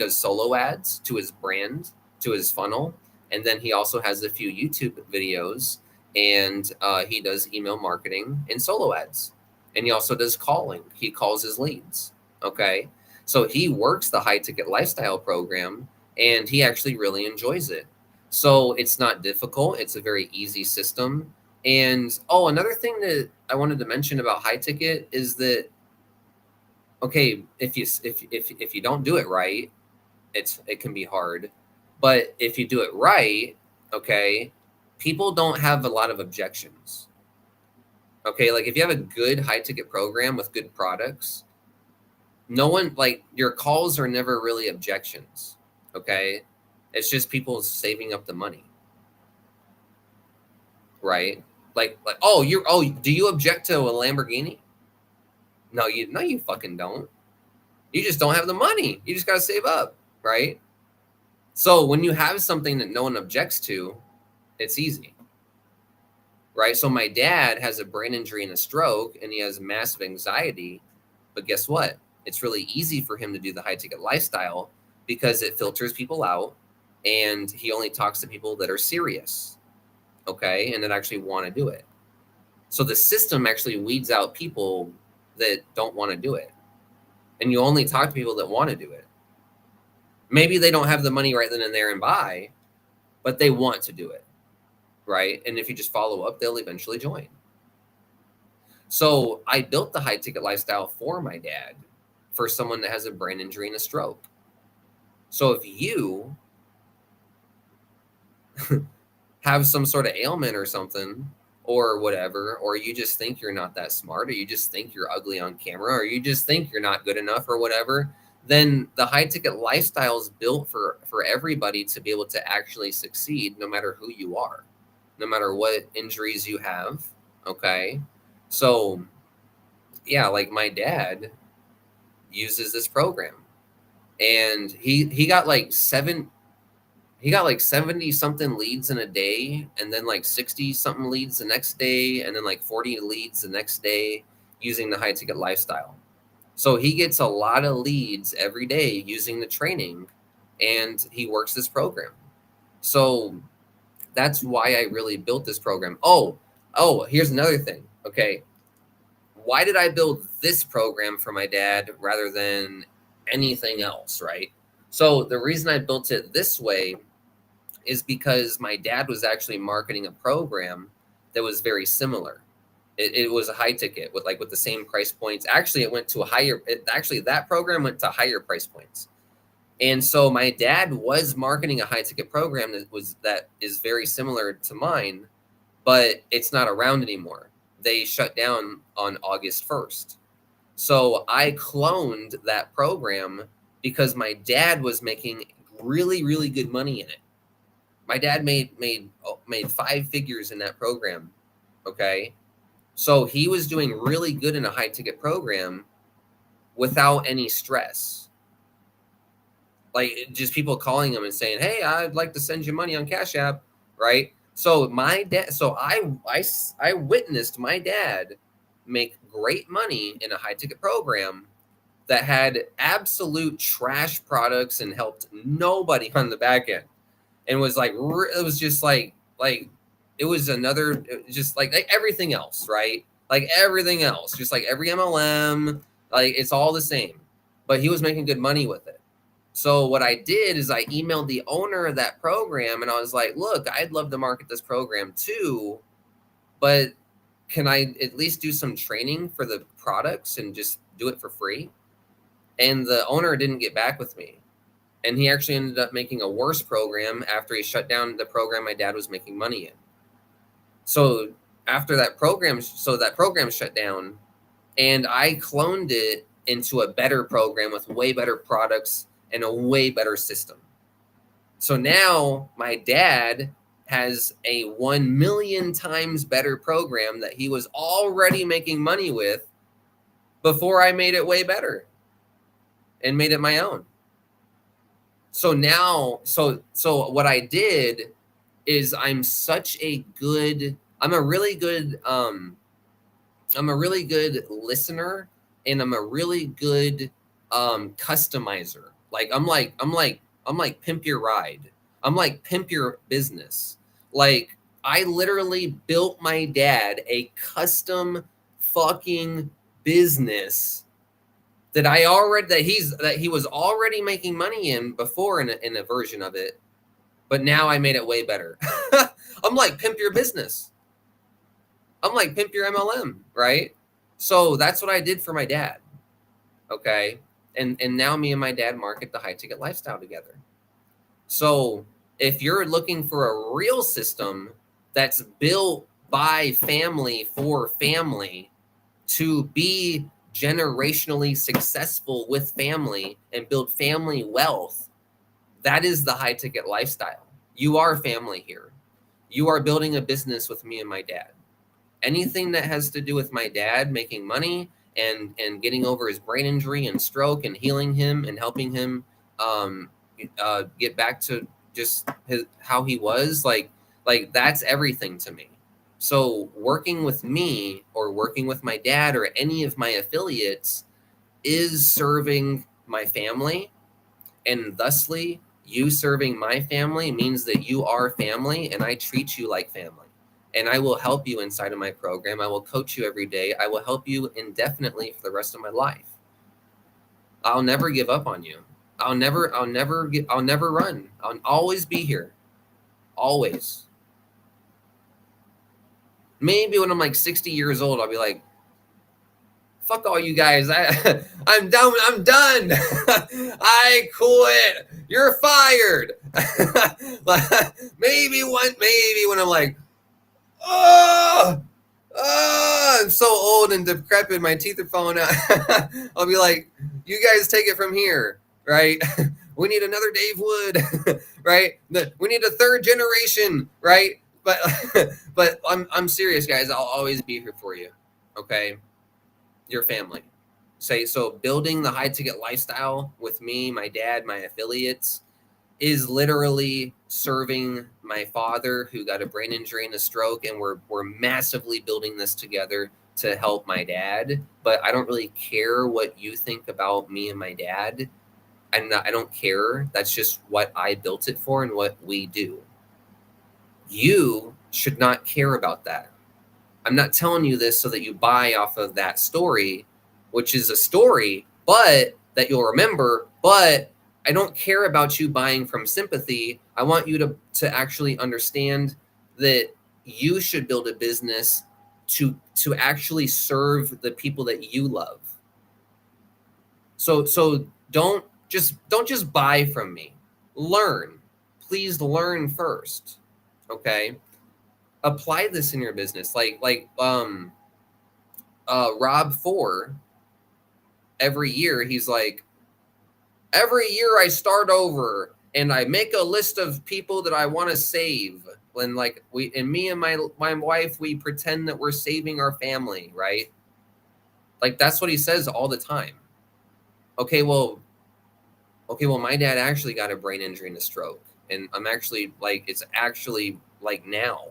[SPEAKER 1] solo ads to his brand, to his funnel, and then he also has a few YouTube videos, and he does email marketing and solo ads, and he also does calling. He calls his leads. Okay, so he works the high ticket lifestyle program, and he actually really enjoys it. So it's not difficult. It's a very easy system. And another thing that I wanted to mention about high ticket is that, okay, if you don't do it right, it can be hard. But if you do it right, okay, people don't have a lot of objections. Okay, like if you have a good high ticket program with good products, no one, like, your calls are never really objections. Okay, it's just people saving up the money, right? Like, do you object to a Lamborghini? No, you fucking don't. You just don't have the money. You just got to save up, right? So when you have something that no one objects to, it's easy, right? So my dad has a brain injury and a stroke, and he has massive anxiety. But guess what? It's really easy for him to do the high ticket lifestyle because it filters people out, and he only talks to people that are serious, okay, and that actually want to do it. So the system actually weeds out people that don't want to do it. And you only talk to people that want to do it. Maybe they don't have the money right then and there and buy, but they want to do it, right? And if you just follow up, they'll eventually join. So I built the high ticket lifestyle for my dad, for someone that has a brain injury and a stroke. So if you have some sort of ailment or something, or whatever, or you just think you're not that smart, or you just think you're ugly on camera, or you just think you're not good enough, or whatever, then the high ticket lifestyle is built for everybody to be able to actually succeed, no matter who you are, no matter what injuries you have. Okay, so yeah, like my dad uses this program, and he got like 70 something leads in a day, and then like 60 something leads the next day, and then like 40 leads the next day using the high ticket lifestyle. So he gets a lot of leads every day using the training, and he works this program. So that's why I really built this program. Here's another thing. Okay, why did I build this program for my dad rather than anything else, right? So the reason I built it this way is because my dad was actually marketing a program that was very similar. It was a high ticket with the same price points. Actually, it went to that program went to higher price points. And so my dad was marketing a high ticket program that is very similar to mine, but it's not around anymore. They shut down on August 1st. So I cloned that program because my dad was making really, really good money in it. My dad made 5 figures in that program. Okay. So he was doing really good in a high ticket program without any stress. Like, just people calling him and saying, "Hey, I'd like to send you money on Cash App," right? So I witnessed my dad make great money in a high ticket program that had absolute trash products and helped nobody on the back end. And was like, it was just like it was another, just like everything else, right? Like everything else, just like every MLM, like it's all the same, but he was making good money with it. So what I did is I emailed the owner of that program, and I was like, look, I'd love to market this program too, but can I at least do some training for the products and just do it for free? And the owner didn't get back with me. And he actually ended up making a worse program after he shut down the program my dad was making money in. So after that program shut down, and I cloned it into a better program with way better products and a way better system. So now my dad has a 1 million times better program that he was already making money with before I made it way better and made it my own. So now, so what I did is I'm a really good listener and I'm a really good customizer. Like I'm like pimp your ride. I'm like pimp your business. Like I literally built my dad a custom fucking business that he was already making money in before in a version of it, but now I made it way better. I'm like pimp your business. I'm like pimp your MLM, right? So that's what I did for my dad. Okay. And now me and my dad market the high ticket lifestyle together. So if you're looking for a real system that's built by family for family to be generationally successful with family and build family wealth, that is the high ticket lifestyle. You are family here. You are building a business with me and my dad. Anything that has to do with my dad making money and getting over his brain injury and stroke and healing him and helping him um, get back to just how he was, like that's everything to me. So working with me or working with my dad or any of my affiliates is serving my family, and thusly you serving my family means that you are family and I treat you like family. And I will help you inside of my program. I will coach you every day. I will help you indefinitely for the rest of my life. I'll never give up on you. I'll never run. I'll always be here. Always. Maybe when I'm like 60 years old, I'll be like, fuck all you guys. I'm done. I'm done. I quit. You're fired. maybe when I'm like, oh, I'm so old and decrepit. My teeth are falling out. I'll be like, you guys take it from here, right? We need another Dave Wood, right? We need a third generation, right? But but I'm serious, guys. I'll always be here for you. Okay, your family. So building the high ticket lifestyle with me, my dad, my affiliates is literally serving my father who got a brain injury and a stroke, and we're massively building this together to help my dad. But I don't really care what you think about me and my dad. I don't care. That's just what I built it for and what we do. You should not care about that. I'm not telling you this so that you buy off of that story, which is a story, but that you'll remember. But I don't care about you buying from sympathy. I want you to actually understand that you should build a business to actually serve the people that you love. So don't just buy from me. Learn. Please learn first. Okay? Apply this in your business. Rob 4, every year he's like, every year I start over and I make a list of people that I want to save. When like me and my wife, we pretend that we're saving our family, right? Like that's what he says all the time. Okay, well, my dad actually got a brain injury and a stroke, and I'm actually like, it's actually like now.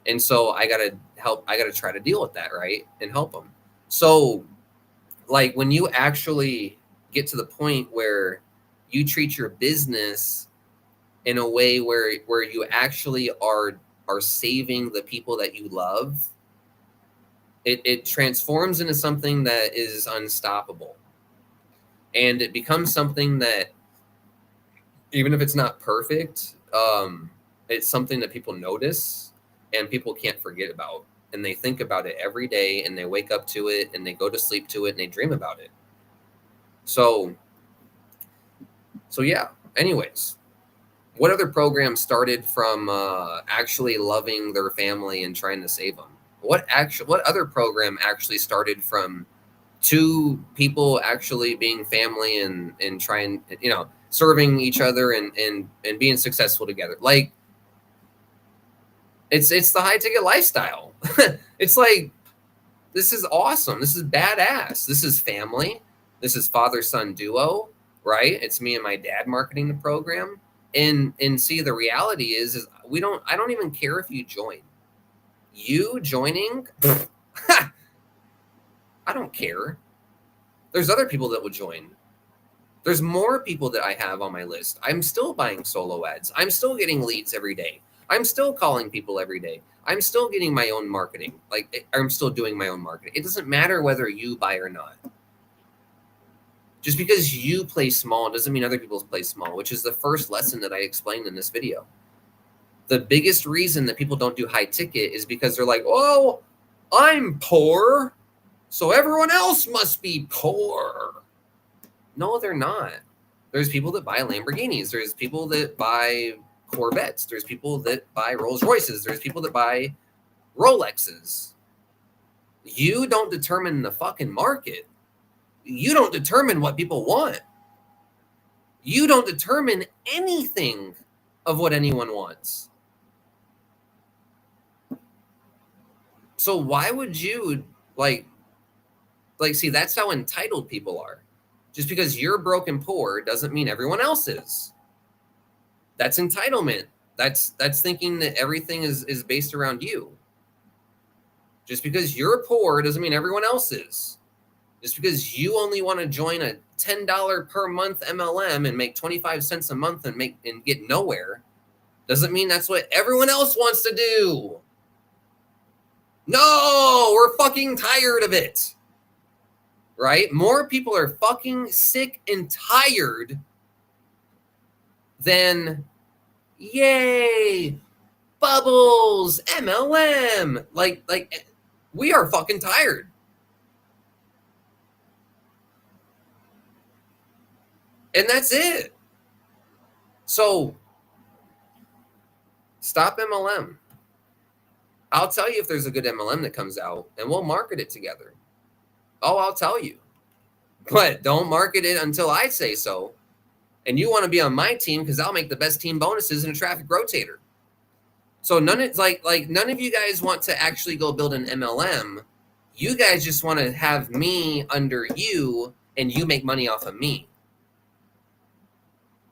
[SPEAKER 1] And so I got to try to deal with that, right? And help him. So like when you actually get to the point where you treat your business in a way where you actually are saving the people that you love, it transforms into something that is unstoppable. And it becomes something that, even if it's not perfect, it's something that people notice and people can't forget about. And they think about it every day, and they wake up to it, and they go to sleep to it, and they dream about it. So yeah. Anyways, what other program started from actually loving their family and trying to save them? What other program actually started from two people actually being family and trying, serving each other and being successful together? Like, it's the high ticket lifestyle. It's like, this is awesome. This is badass. This is family. This is father-son duo, right? It's me and my dad marketing the program. And see, the reality is I don't even care if you join. You joining, I don't care. There's other people that will join. There's more people that I have on my list. I'm still buying solo ads. I'm still getting leads every day. I'm still calling people every day. I'm still getting my own marketing. Like, I'm still doing my own marketing. It doesn't matter whether you buy or not. Just because you play small doesn't mean other people play small, which is the first lesson that I explained in this video. The biggest reason that people don't do high ticket is because they're like, oh, I'm poor, so everyone else must be poor. No, they're not. There's people that buy Lamborghinis. There's people that buy Corvettes. There's people that buy Rolls Royces. There's people that buy Rolexes. You don't determine the fucking market. You don't determine what people want. You don't determine anything of what anyone wants. So why would you like see, that's how entitled people are. Just because you're broke and poor doesn't mean everyone else is. That's entitlement. That's thinking that everything is based around you. Just because you're poor doesn't mean everyone else is. Just because you only want to join a $10 per month MLM and make 25 cents a month and get nowhere doesn't mean that's what everyone else wants to do. No, we're fucking tired of it. Right? More people are fucking sick and tired than, yay, bubbles, MLM. Like we are fucking tired. And that's it. So stop MLM. I'll tell you if there's a good MLM that comes out and we'll market it together. Oh, I'll tell you. But don't market it until I say so. And you want to be on my team because I'll make the best team bonuses in a traffic rotator. So none of you guys want to actually go build an MLM. You guys just want to have me under you and you make money off of me.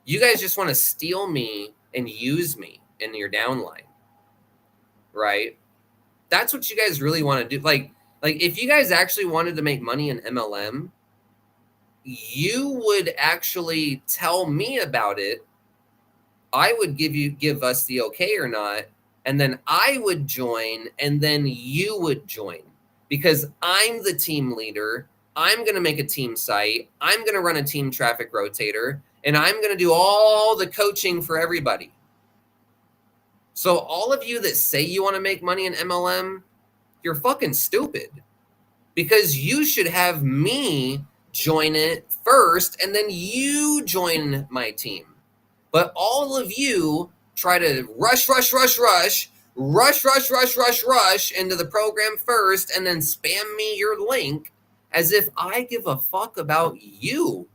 [SPEAKER 1] You guys just want to steal me and use me in your downline. Right? That's what you guys really want to do. Like if you guys actually wanted to make money in MLM, you would actually tell me about it. I would give us the okay or not, and then I would join, and then you would join because I'm the team leader. I'm going to make a team site. I'm going to run a team traffic rotator, and I'm going to do all the coaching for everybody. So all of you that say you want to make money in MLM, you're fucking stupid because you should have me join it first and then you join my team. But all of you try to rush into the program first and then spam me your link as if I give a fuck about you.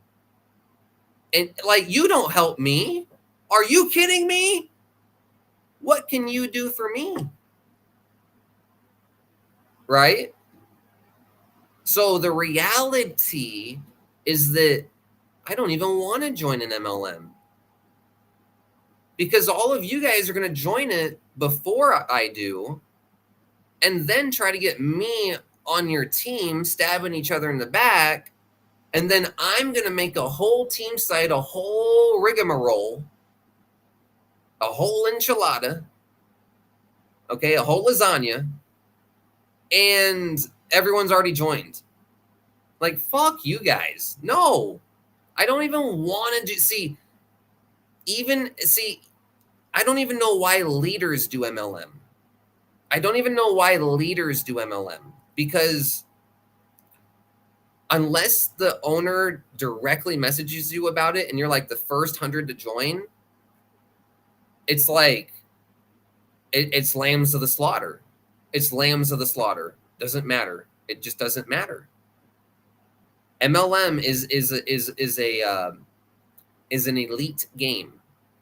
[SPEAKER 1] And like, you don't help me. Are you kidding me? What can you do for me? Right? So the reality is that I don't even want to join an MLM because all of you guys are going to join it before I do and then try to get me on your team, stabbing each other in the back. And then I'm going to make a whole team site, a whole rigmarole, a whole enchilada, okay, a whole lasagna, and everyone's already joined. Like, fuck you guys. No, I don't even want to do, I don't even know why leaders do MLM. I don't even know why leaders do MLM because unless the owner directly messages you about it and you're like the first 100 to join, it's like, it's lambs of the slaughter. It's lambs of the slaughter. Doesn't matter. It just doesn't matter. MLM is an elite game.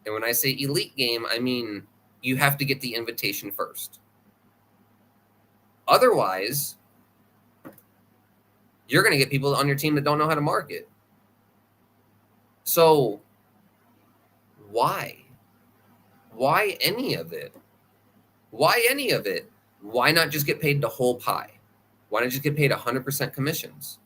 [SPEAKER 1] And when I say elite game, I mean you have to get the invitation first. Otherwise, you're going to get people on your team that don't know how to market. So why? Why any of it? Why any of it? Why not just get paid the whole pie? Why not just get paid 100% commissions?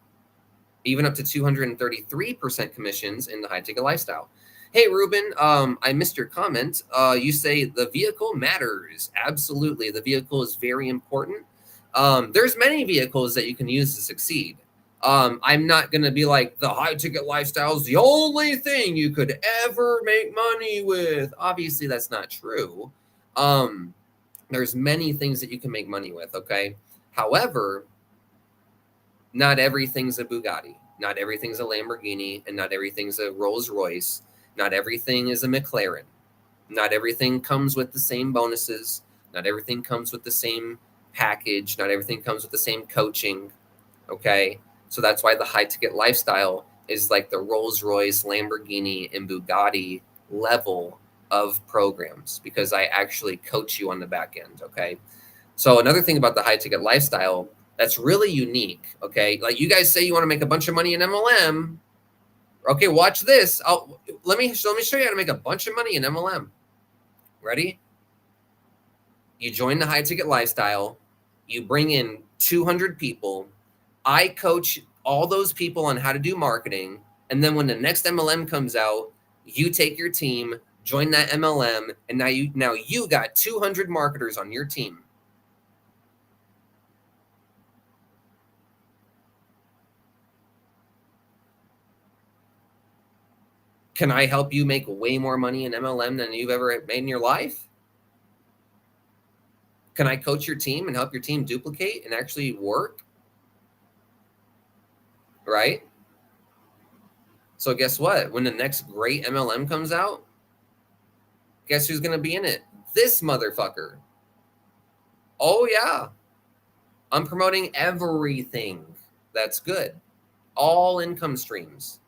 [SPEAKER 1] even up to 233% commissions in the high ticket lifestyle. Hey, Ruben, I missed your comment. You say the vehicle matters. Absolutely. The vehicle is very important. There's many vehicles that you can use to succeed. I'm not going to be like the high ticket lifestyle is the only thing you could ever make money with. Obviously, that's not true. There's many things that you can make money with. Okay. However, not everything's a Bugatti. Not everything's a Lamborghini, and not everything's a Rolls Royce. Not everything is a McLaren. Not everything comes with the same bonuses. Not everything comes with the same package. Not everything comes with the same coaching. Okay. So that's why the high ticket lifestyle is like the Rolls Royce, Lamborghini, and Bugatti level of programs, because I actually coach you on the back end. Okay. So another thing about the high ticket lifestyle that's really unique. Okay. Like you guys say you want to make a bunch of money in MLM. Okay, watch this. Let me show you how to make a bunch of money in MLM. Ready? You join the high ticket lifestyle. You bring in 200 people. I coach all those people on how to do marketing. And then when the next MLM comes out, you take your team, join that MLM, and now you got 200 marketers on your team. Can I help you make way more money in MLM than you've ever made in your life? Can I coach your team and help your team duplicate and actually work? Right? So guess what? When the next great MLM comes out, guess who's going to be in it? This motherfucker. Oh, yeah. I'm promoting everything that's good. All income streams.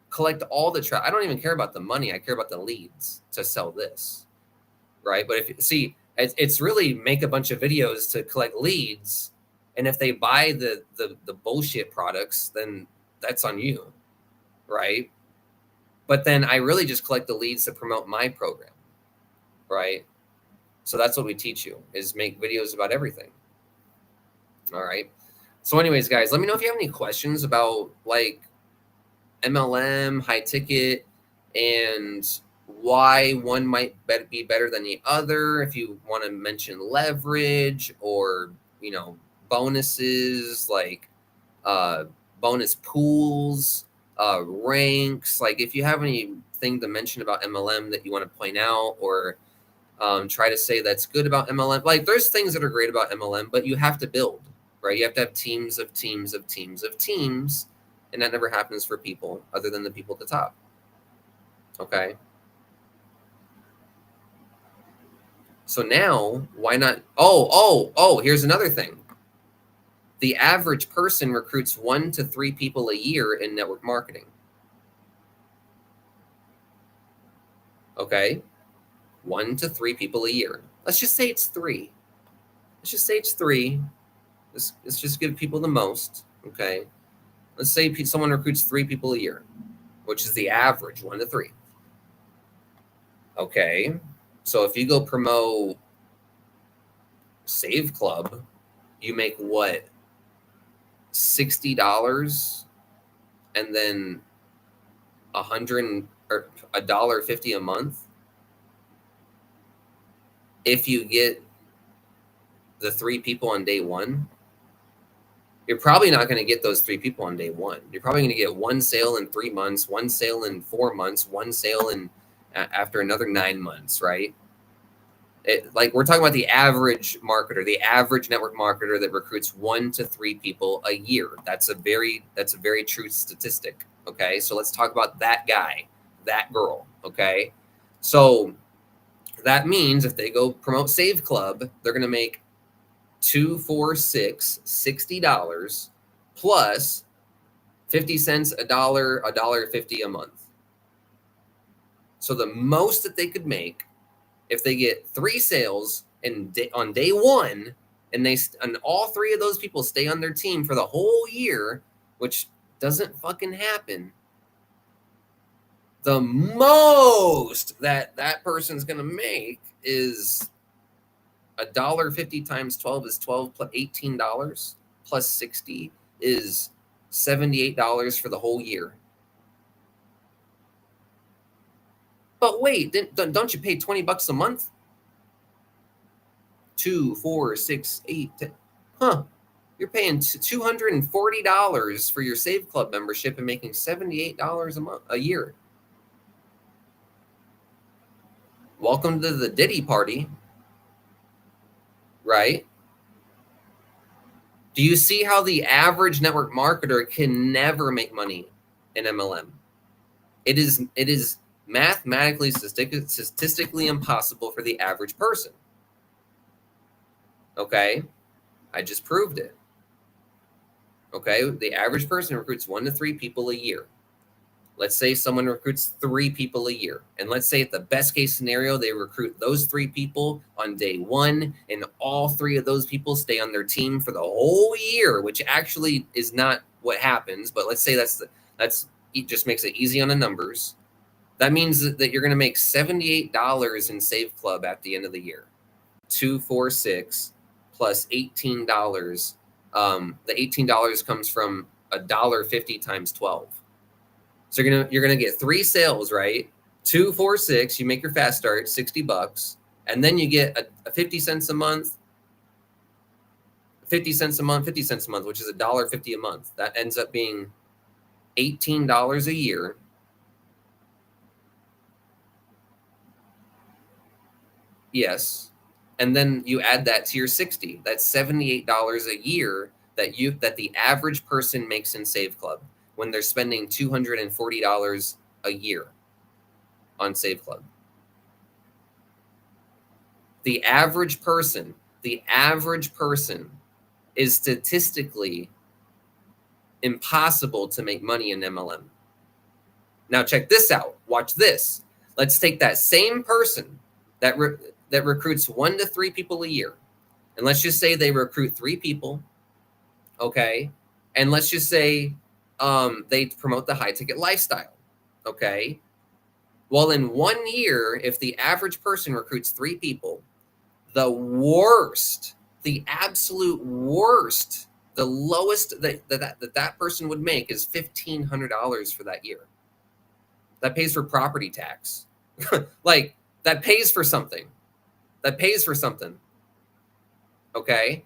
[SPEAKER 1] Collect all the traffic. I don't even care about the money. I care about the leads to sell this. Right? But it's really make a bunch of videos to collect leads. And if they buy the bullshit products, then that's on you. Right? But then I really just collect the leads to promote my program. Right? So that's what we teach you, is make videos about everything. All right. So anyways, guys, let me know if you have any questions about like MLM, high ticket, and why one might be better than the other. If you want to mention leverage or, bonuses, like bonus pools, ranks, like if you have anything to mention about MLM that you want to point out, or try to say that's good about MLM. Like there's things that are great about MLM, but you have to build, right? You have to have teams of teams of teams of teams. And that never happens for people other than the people at the top. Okay. So now why not? Here's another thing. The average person recruits 1 to 3 people a year in network marketing. Okay. 1 to 3 people a year. Let's just say it's 3. Let's just say it's 3. Let's just give people the most. Okay. Let's say someone recruits 3 people a year, which is the average, 1 to 3. Okay. So if you go promote Save Club, you make what? $60 and then $1.50 a month. If you get the 3 people on day one, you're probably not going to get those 3 people on day one. You're probably going to get 1 sale in 3 months, 1 sale in 4 months, 1 sale in after another 9 months, right? Like we're talking about the average marketer, the average network marketer that recruits 1 to 3 people a year. That's a very true statistic. Okay. So let's talk about that guy, that girl. Okay. So that means if they go promote Save Club, they're going to make 2, 4, 6, $60 plus 50 cents, $1.50 a month. So the most that they could make if they get 3 sales on day one, and all 3 of those people stay on their team for the whole year, which doesn't fucking happen, the most that person's gonna make is $1.50 times 12 is 12 plus $18 plus 60 is $78 for the whole year. But wait, don't you pay $20 a month? 2, 4, 6, 8, 10. Huh. You're paying $240 for your Save Club membership and making $78 a year. Welcome to the Diddy party, right? Do you see how the average network marketer can never make money in MLM? It is mathematically, statistically impossible for the average person. Okay, I just proved it. Okay, the average person recruits 1 to 3 people a year. Let's say someone recruits 3 people a year. And let's say at the best case scenario, they recruit those 3 people on day 1, and all 3 of those people stay on their team for the whole year, which actually is not what happens. But let's say it just makes it easy on the numbers. That means that you're going to make $78 in Save Club at the end of the year. 246 plus $18. The $18 comes from $1.50 times 12. So you're gonna get 3 sales, right? 2, 4, 6. You make your fast start, $60, and then you get a 50 cents a month, 50 cents a month, 50 cents a month, which is $1.50 a month. That ends up being $18 a year. Yes, and then you add that to your 60. That's $78 a year that the average person makes in Save Club when they're spending $240 a year on Save Club. The average person is statistically impossible to make money in MLM. Now check this out. Watch this. Let's take that same person that recruits 1 to 3 people a year, and let's just say they recruit 3 people, okay? And let's just say they promote the high ticket lifestyle, okay? Well, in 1 year, if the average person recruits 3 people, the worst, the absolute worst, the lowest that person would make is $1,500 for that year. That pays for property tax. Like, that pays for something. That pays for something. Okay?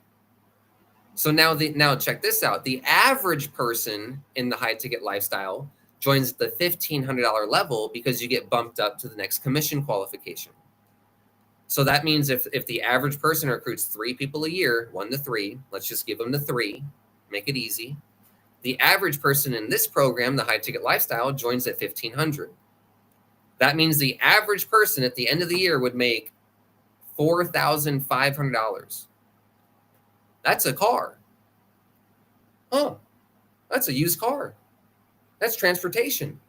[SPEAKER 1] So now check this out. The average person in the high ticket lifestyle joins the $1,500 level because you get bumped up to the next commission qualification. So that means if the average person recruits 3 people a year, 1 to 3, let's just give them the 3, make it easy. The average person in this program, the high ticket lifestyle, joins at $1,500. That means the average person at the end of the year would make $4,500. That's a car. Oh, that's a used car. That's transportation.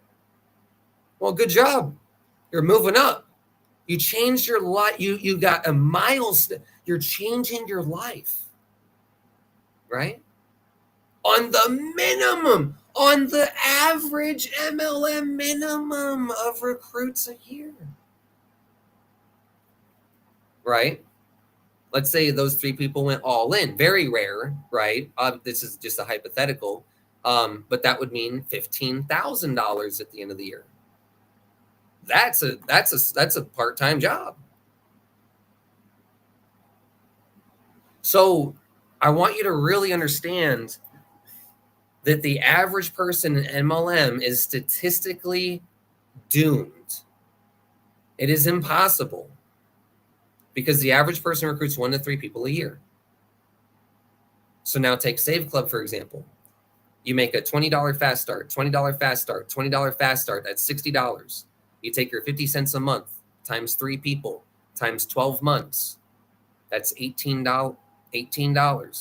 [SPEAKER 1] Well, good job. You're moving up. You changed your life. You got a milestone. You're changing your life, right? On the minimum, on the average MLM minimum of recruits a year, right? Let's say those 3 people went all in. Very rare, right? This is just a hypothetical, but that would mean $15,000 at the end of the year. That's a part-time job. So I want you to really understand that the average person in MLM is statistically doomed. It is impossible because the average person recruits 1 to 3 people a year. So now take Save Club, for example. You make a $20 fast start, $20 fast start, $20 fast start. That's $60. You take your 50 cents a month times 3 people times 12 months. That's $18.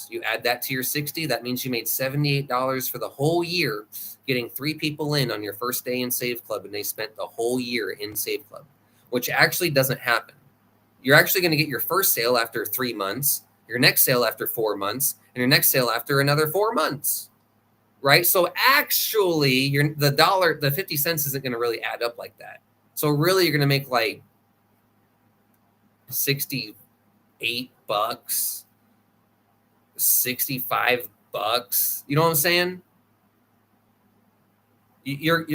[SPEAKER 1] You add that to your 60. That means you made $78 for the whole year, getting 3 people in on your first day in Save Club, and they spent the whole year in Save Club, which actually doesn't happen. You're actually going to get your first sale after 3 months, your next sale after 4 months, and your next sale after another 4 months. Right? So actually, the 50 cents isn't going to really add up like that. So really, you're going to make like $68, $65. You know what I'm saying?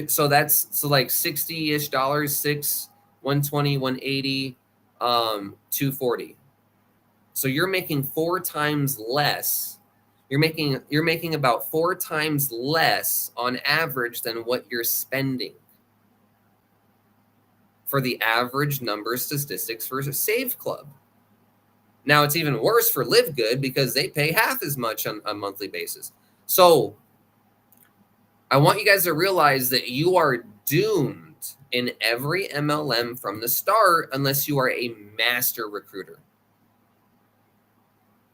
[SPEAKER 1] So that's so like 60-ish dollars, 120, 180, 240. So you're making 4 times less. You're making about 4 times less on average than what you're spending for the average number statistics for a Save Club. Now it's even worse for Live Good because they pay half as much on a monthly basis. So I want you guys to realize that you are doomed in every MLM from the start unless you are a master recruiter.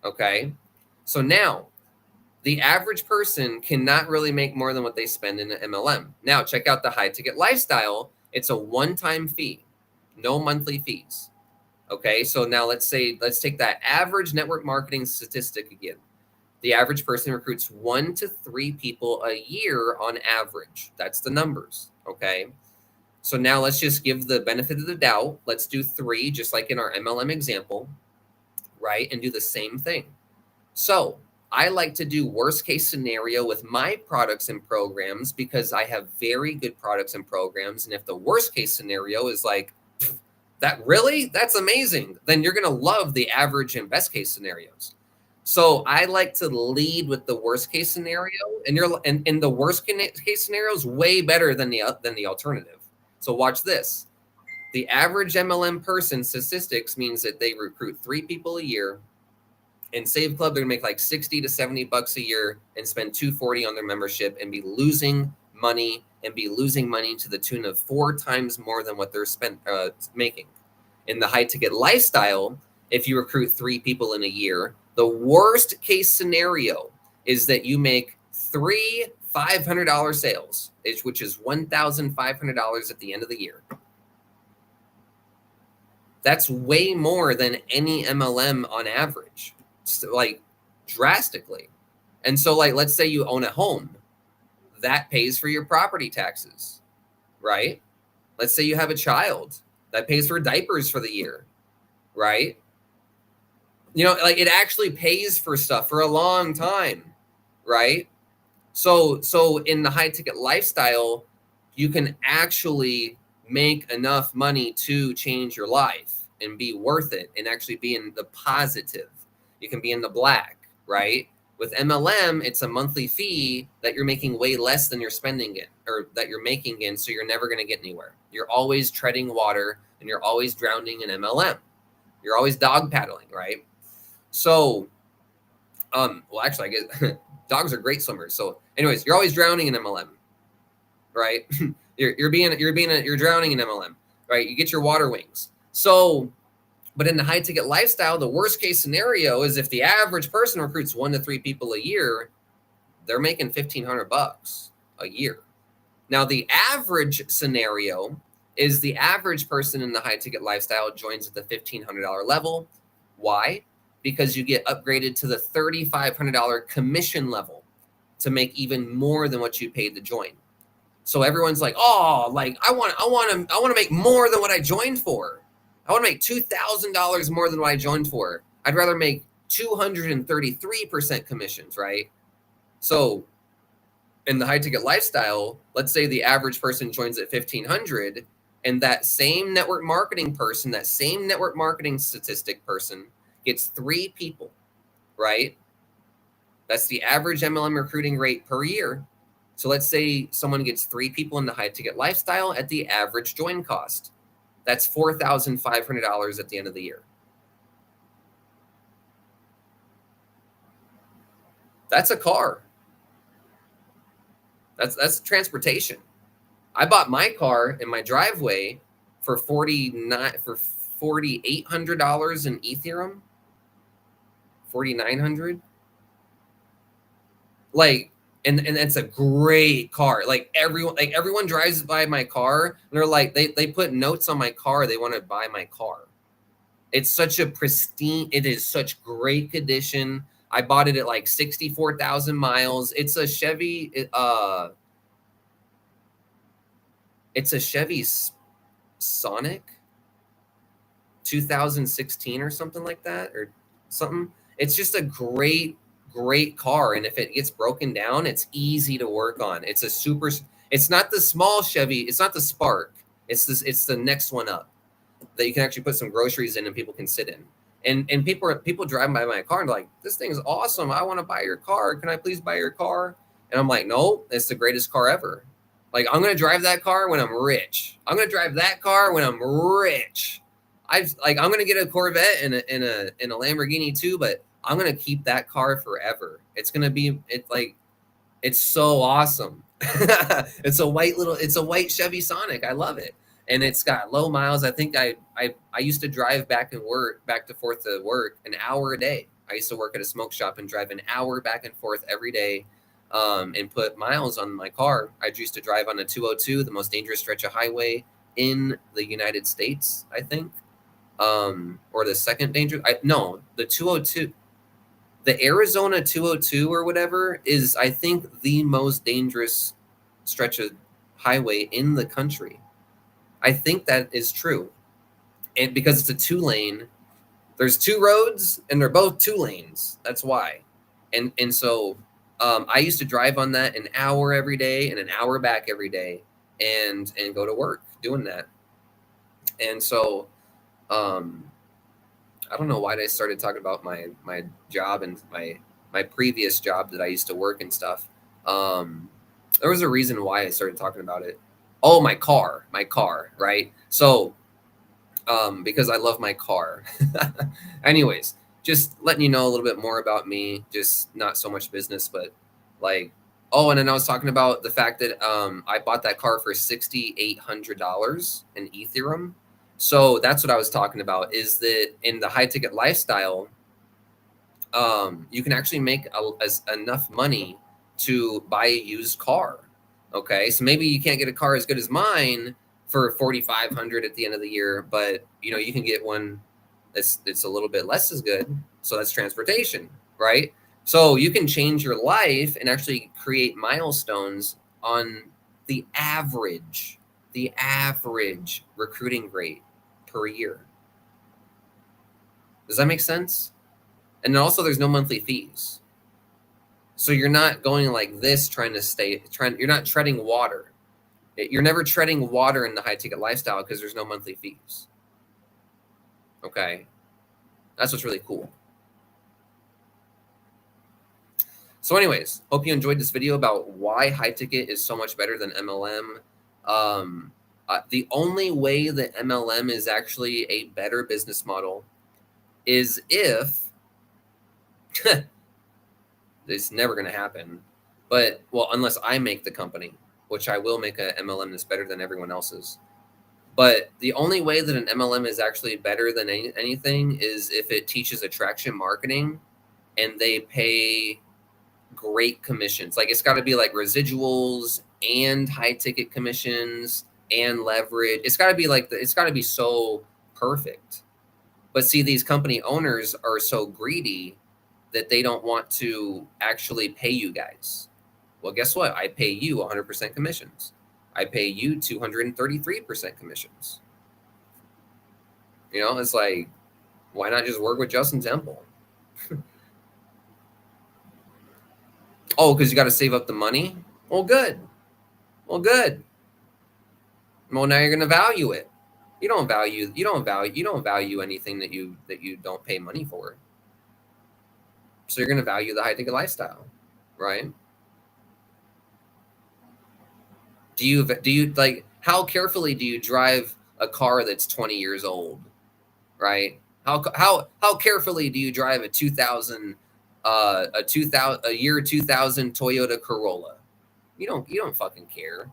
[SPEAKER 1] Okay? So now, the average person cannot really make more than what they spend in an MLM. Now, check out the high ticket lifestyle. It's a one-time fee, no monthly fees. Okay? So now let's take that average network marketing statistic again. The average person recruits 1 to 3 people a year on average. That's the numbers, okay? So now let's just give the benefit of the doubt. Let's do 3, just like in our MLM example, right? And do the same thing. So I like to do worst case scenario with my products and programs because I have very good products and programs. And if the worst case scenario is like, that's amazing, then you're going to love the average and best case scenarios. So I like to lead with the worst case scenario, and the worst case scenario is way better than the alternative. So watch this. The average MLM person statistics means that they recruit 3 people a year. In Save Club, they're gonna make like 60 to 70 bucks a year and spend 240 on their membership and be losing money to the tune of 4 times more than what they're making. In the high ticket lifestyle, if you recruit 3 people in a year, the worst case scenario is that you make 3 $500 sales, which is $1,500 at the end of the year. That's way more than any MLM on average, like drastically. And so, like, let's say you own a home, that pays for your property taxes, right? Let's say you have a child, that pays for diapers for the year, right? You know, like it actually pays for stuff for a long time, right? So in the high ticket lifestyle, you can actually make enough money to change your life and be worth it and actually be in the positive. You can be in the black, right? With MLM, it's a monthly fee that you're making way less than you're spending in, or that you're making in, so you're never going to get anywhere. You're always treading water and you're always drowning in MLM. You're always dog paddling, right? So, well, actually, I guess dogs are great swimmers. So, anyways, you're always drowning in MLM, right? you're drowning in MLM, right? You get your water wings. So, but in the high ticket lifestyle, the worst case scenario is if the average person recruits 1 to 3 people a year, they're making $1,500 a year. Now, the average scenario is the average person in the high ticket lifestyle joins at the $1,500 level. Why? Because you get upgraded to the $3,500 commission level to make even more than what you paid to join. So everyone's like, oh, like I want to make more than what I joined for. I want to make $2,000 more than what I joined for. I'd rather make 233% commissions, right? So in the high ticket lifestyle, let's say the average person joins at 1,500, and that same network marketing person, that same network marketing statistic person gets 3 people, right? That's the average MLM recruiting rate per year. So let's say someone gets 3 people in the high ticket lifestyle at the average join cost. That's $4,500 at the end of the year. That's a car. That's transportation. I bought my car in my driveway for $4,800 in Ethereum. 4,900. Like, and it's a great car. Like everyone drives by my car and they're like, they put notes on my car. They want to buy my car. It's such a pristine. It is such great condition. I bought it at like 64,000 miles. It's a Chevy. It's a Chevy Sonic 2016 or something like that, or something. It's just a great car, and if it gets broken down, it's easy to work on. It's not the small Chevy. It's not the Spark. It's this. It's the next one up that you can actually put some groceries in and people can sit in. And people driving by my car and like, this thing is awesome. I want to buy your car. Can I please buy your car? And I'm like, no, it's the greatest car ever. Like, I'm gonna drive that car when I'm rich. I'm gonna drive that car when I'm rich. I'm gonna get a Corvette and a Lamborghini too, but I'm gonna keep that car forever. It's gonna be it's so awesome. It's a white Chevy Sonic. I love it. And it's got low miles. I think I used to drive back and forth to work an hour a day. I used to work at a smoke shop and drive an hour back and forth every day, and put miles on my car. I used to drive on a 202, the most dangerous stretch of highway in the United States, I think, or the second dangerous. The 202. The Arizona 202 or whatever is, I think, the most dangerous stretch of highway in the country. I think that is true. And because it's a 2-lane, there's 2 roads and they're both 2 lanes. That's why. And so I used to drive on that an hour every day and an hour back every day and go to work doing that. And so I don't know why I started talking about my job and my previous job that I used to work and stuff. There was a reason why I started talking about it. Oh, my car, right? So, because I love my car. Anyways, just letting you know a little bit more about me, just not so much business, but like, oh, and then I was talking about the fact that I bought that car for $6,800 in Ethereum. So that's what I was talking about, is that in the high ticket lifestyle, you can actually make enough money to buy a used car. Okay, so maybe you can't get a car as good as mine for 4,500 at the end of the year, but you can get one that's a little bit less as good. So that's transportation, right? So you can change your life and actually create milestones on the average recruiting rate per year. Does that make sense? And then also there's no monthly fees. So you're not going like this you're not treading water. You're never treading water in the high ticket lifestyle because there's no monthly fees. Okay. That's what's really cool. So anyways, hope you enjoyed this video about why high ticket is so much better than MLM. The only way that MLM is actually a better business model is if it's never going to happen, but unless I make the company, which I will make a MLM that's better than everyone else's. But the only way that an MLM is actually better than anything is if it teaches attraction marketing and they pay great commissions. Like, it's got to be like residuals and high ticket commissions and leverage. It's got to be it's got to be so perfect. But see, these company owners are so greedy that they don't want to actually pay you guys. Well, guess what? I pay you 100% commissions. I pay you 233% commissions. It's like, why not just work with Justin Temple? Oh, because you got to save up the money? Well, good. Well, now you're going to value it. You don't value anything that you don't pay money for. So you're going to value the high ticket lifestyle, right? Do you like, how carefully do you drive a car that's 20 years old, right? How carefully do you drive a 2000 year 2000 Toyota Corolla? You don't fucking care.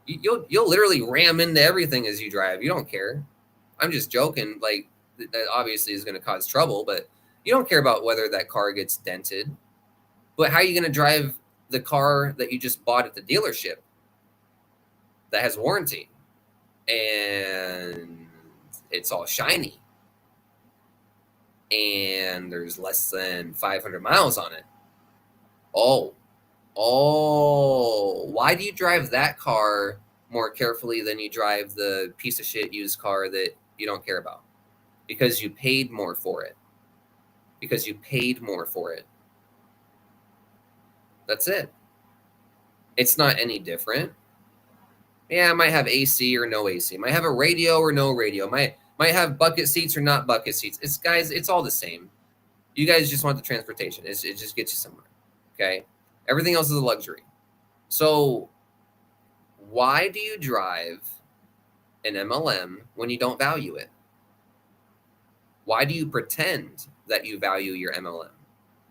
[SPEAKER 1] You'll literally ram into everything as you drive. You don't care. I'm just joking. Like, that obviously is going to cause trouble, but you don't care about whether that car gets dented. But how are you going to drive the car that you just bought at the dealership that has warranty and it's all shiny and there's less than 500 miles on it? Why do you drive that car more carefully than you drive the piece of shit used car that you don't care about? Because you paid more for it. That's it. It's not any different. Yeah, I might have AC or no AC. Might have a radio or no radio. Might have bucket seats or not bucket seats. It's guys, it's all the same. You guys just want the transportation. It just gets you somewhere. Okay? Everything else is a luxury. So why do you drive an MLM when you don't value it? Why do you pretend that you value your MLM?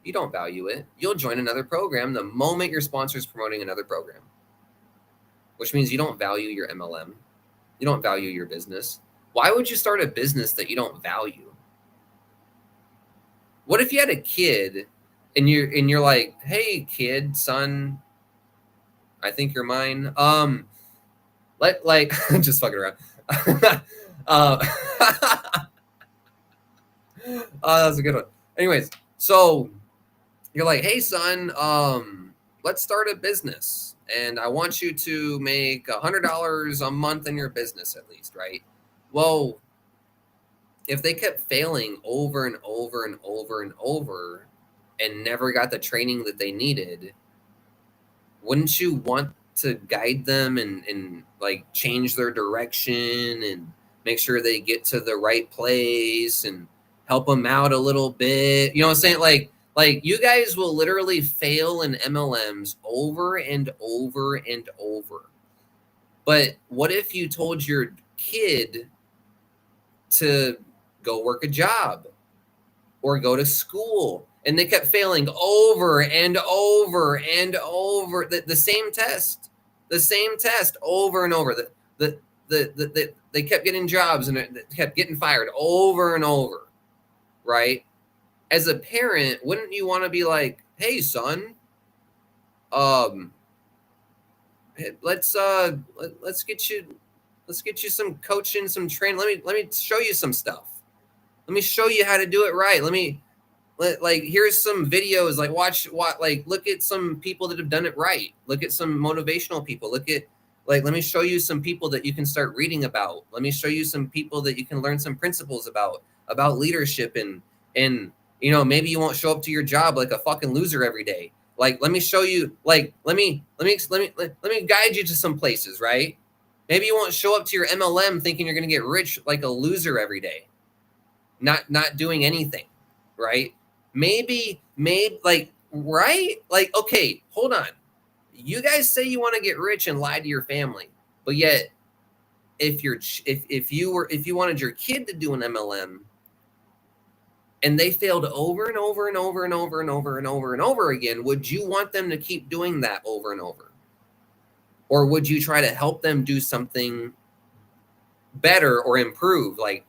[SPEAKER 1] You don't value it. You'll join another program the moment your sponsor is promoting another program, which means you don't value your MLM. You don't value your business. Why would you start a business that you don't value? What if you had a kid and you're like, hey kid, son, I think you're mine. Just fucking around. That was a good one. Anyways, so you're like, hey son, let's start a business, and I want you to make $100 a month in your business at least, right? Well, if they kept failing over and over and over and over and never got the training that they needed, wouldn't you want to guide them and like change their direction and make sure they get to the right place and help them out a little bit? You know what I'm saying? Like you guys will literally fail in MLMs over and over and over. But what if you told your kid to go work a job or go to school, and they kept failing over and over and over the same test over and over? They kept getting jobs and they kept getting fired over and over, right? As a parent, wouldn't you want to be like, hey son, let's get you some coaching, some training. Let me show you some stuff. Let me show you how to do it right. Here's some videos, look at some people that have done it right. Look at some motivational people. Let me show you some people that you can start reading about. Let me show you some people that you can learn some principles about leadership, and maybe you won't show up to your job like a fucking loser every day. Like, let me show you, let me guide you to some places, right? Maybe you won't show up to your MLM thinking you're going to get rich like a loser every day, not doing anything, right? Maybe, right? Like, okay, hold on. You guys say you want to get rich and lie to your family, but yet if you wanted your kid to do an MLM and they failed over and over and over and over and over and over and over again, would you want them to keep doing that over and over? Or would you try to help them do something better or improve, like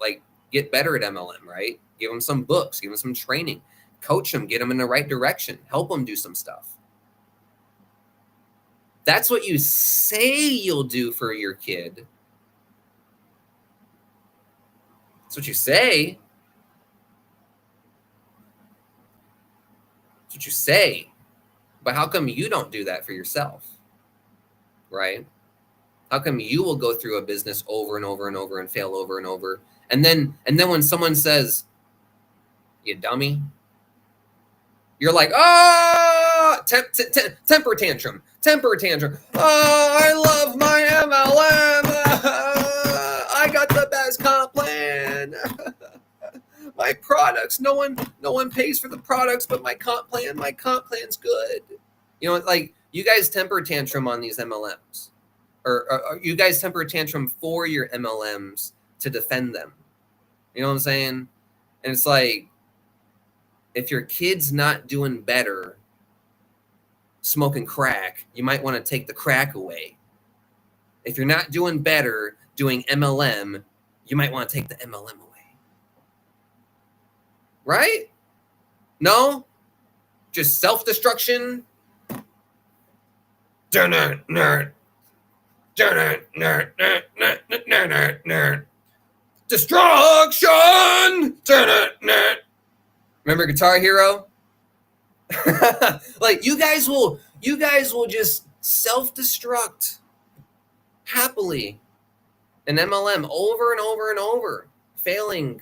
[SPEAKER 1] get better at MLM, right? Give them some books, give them some training, coach them, get them in the right direction, help them do some stuff. That's what you say you'll do for your kid. That's what you say. That's what you say. But how come you don't do that for yourself? Right? How come you will go through a business over and over and over and fail over and over? And then when someone says, you dummy, you're like, oh, temper tantrum. Oh, I love my MLM. I got the best comp plan. My products, no one pays for the products, but my comp plan's good. Like, you guys temper tantrum on these MLMs, or you guys temper tantrum for your MLMs to defend them. You know what I'm saying? And it's like, if your kid's not doing better smoking crack, you might want to take the crack away. If you're not doing better doing MLM, you might want to take the MLM away. Right? No? Just self-destruction? Destruction! Remember Guitar Hero? Like, you guys will just self-destruct happily an MLM over and over and over, failing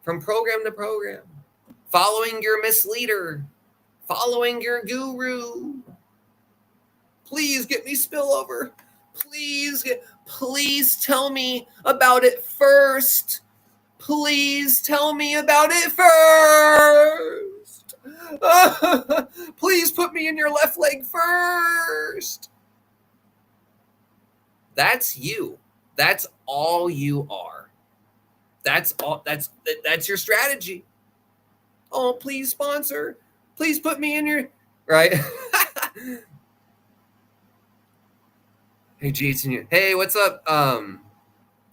[SPEAKER 1] from program to program, following your misleader, following your guru, Please get me spillover. Please tell me about it first. Please tell me about it first. Please put me in your left leg first. That's you. That's all you are. That's your strategy. Oh, please sponsor. Please put me in your right. Hey Jason, hey, what's up?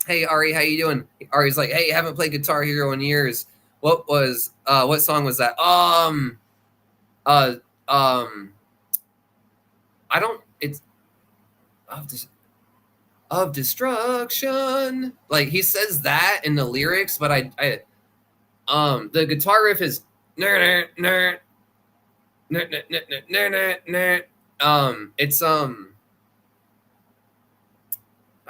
[SPEAKER 1] Hey Ari, how you doing? Ari's like, hey, haven't played Guitar Hero in years. What song was that? Uh I don't it's of destruction. Like he says that in the lyrics, but I the guitar riff is it's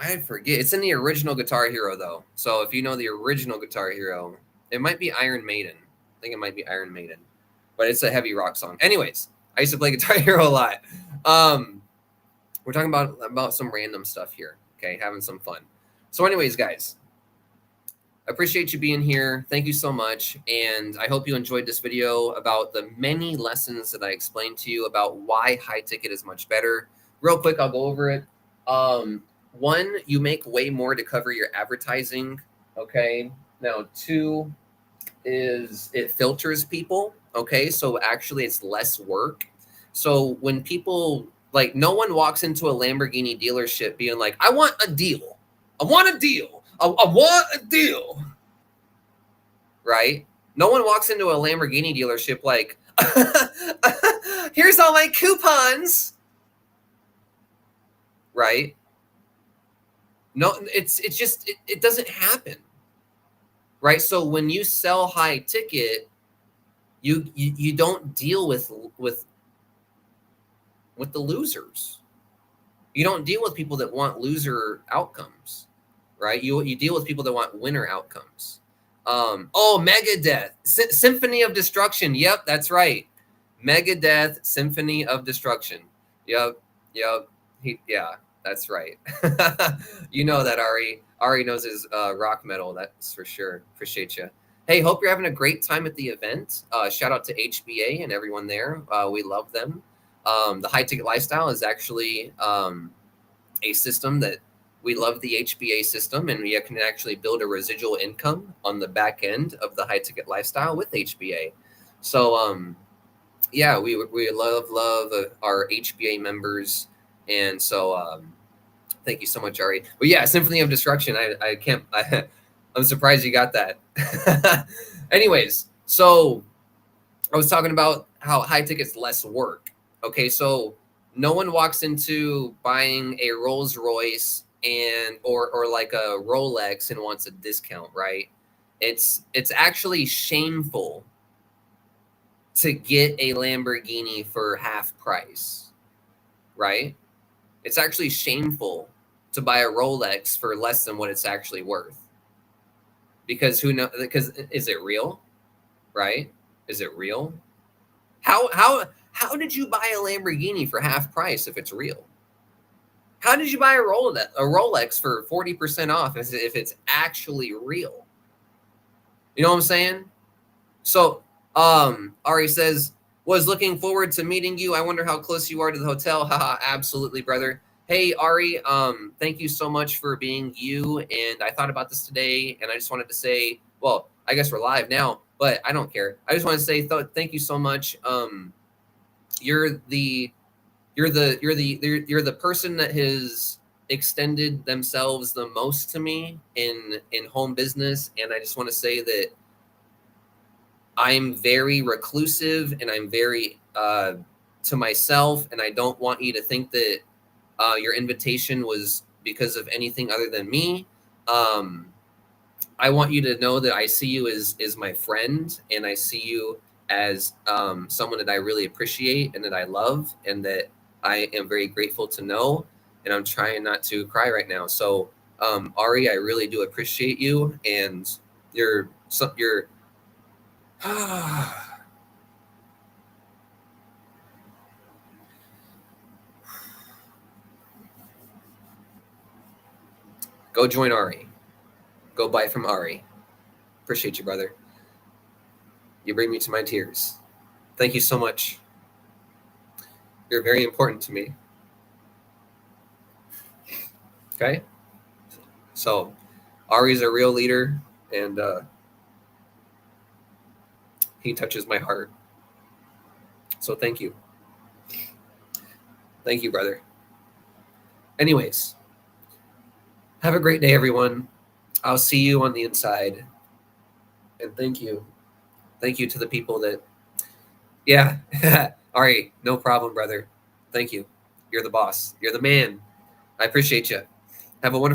[SPEAKER 1] I forget. It's in the original Guitar Hero though. So if you know the original Guitar Hero, it might be Iron Maiden. I think it might be Iron Maiden. But it's a heavy rock song. Anyways, I used to play Guitar Hero a lot. We're talking about some random stuff here, okay? Having some fun. So anyways, guys, I appreciate you being here. Thank you so much. And I hope you enjoyed this video about the many lessons that I explained to you about why high ticket is much better. Real quick, I'll go over it. One, you make way more to cover your advertising, okay? Now, two is it filters people, okay? So actually it's less work. So when people, like no one walks into a Lamborghini dealership being like, I want a deal. I want a deal. I want a deal. Right? No one walks into a Lamborghini dealership like, here's all my coupons. Right? No, it's just it doesn't happen. Right? So when you sell high ticket, you don't deal with the losers. You don't deal with people that want loser outcomes, right? You deal with people that want winner outcomes. Megadeth, Symphony of Destruction. Yep, that's right. Megadeth, Symphony of Destruction. Yep. Yeah, that's right. You know that Ari. Ari knows his rock metal. That's for sure. Appreciate you. Hey, hope you're having a great time at the event. Shout out to HBA and everyone there. We love them. The high ticket lifestyle is actually a system that we love, the HBA system, and we can actually build a residual income on the back end of the high ticket lifestyle with HBA. So yeah, we love our HBA members, and so thank you so much, Ari. But yeah, Symphony of Destruction. I'm surprised you got that. Anyways, so I was talking about how high ticket's less work. Okay, so no one walks into buying a Rolls Royce or like a Rolex and wants a discount, right? It's actually shameful to get a Lamborghini for half price, right? It's actually shameful to buy a Rolex for less than what it's actually worth. Because because is it real? Right? Is it real? How did you buy a Lamborghini for half price if it's real? How did you buy a Rolex for 40% off if it's actually real? You know what I'm saying? So Ari says, was looking forward to meeting you. I wonder how close you are to the hotel. Haha, absolutely, brother. Hey Ari, thank you so much for being you. And I thought about this today, and I just wanted to say, well, I guess we're live now, but I don't care. I just want to say thank you so much. You're the person that has extended themselves the most to me in home business, and I just want to say that I'm very reclusive and I'm very to myself, and I don't want you to think that your invitation was because of anything other than me. I want you to know that I see you as my friend, and I see you as someone that I really appreciate and that I love and that I am very grateful to know. And I'm trying not to cry right now. So Ari, I really do appreciate you, and you're Go join Ari. Go buy from Ari. Appreciate you, brother. You bring me to my tears. Thank you so much. You're very important to me. Okay? So, Ari's a real leader, and he touches my heart. So, thank you. Thank you, brother. Anyways, have a great day, everyone. I'll see you on the inside. And thank you. Thank you to the people that, yeah. Ari, no problem, brother. Thank you. You're the boss. You're the man. I appreciate you. Have a wonderful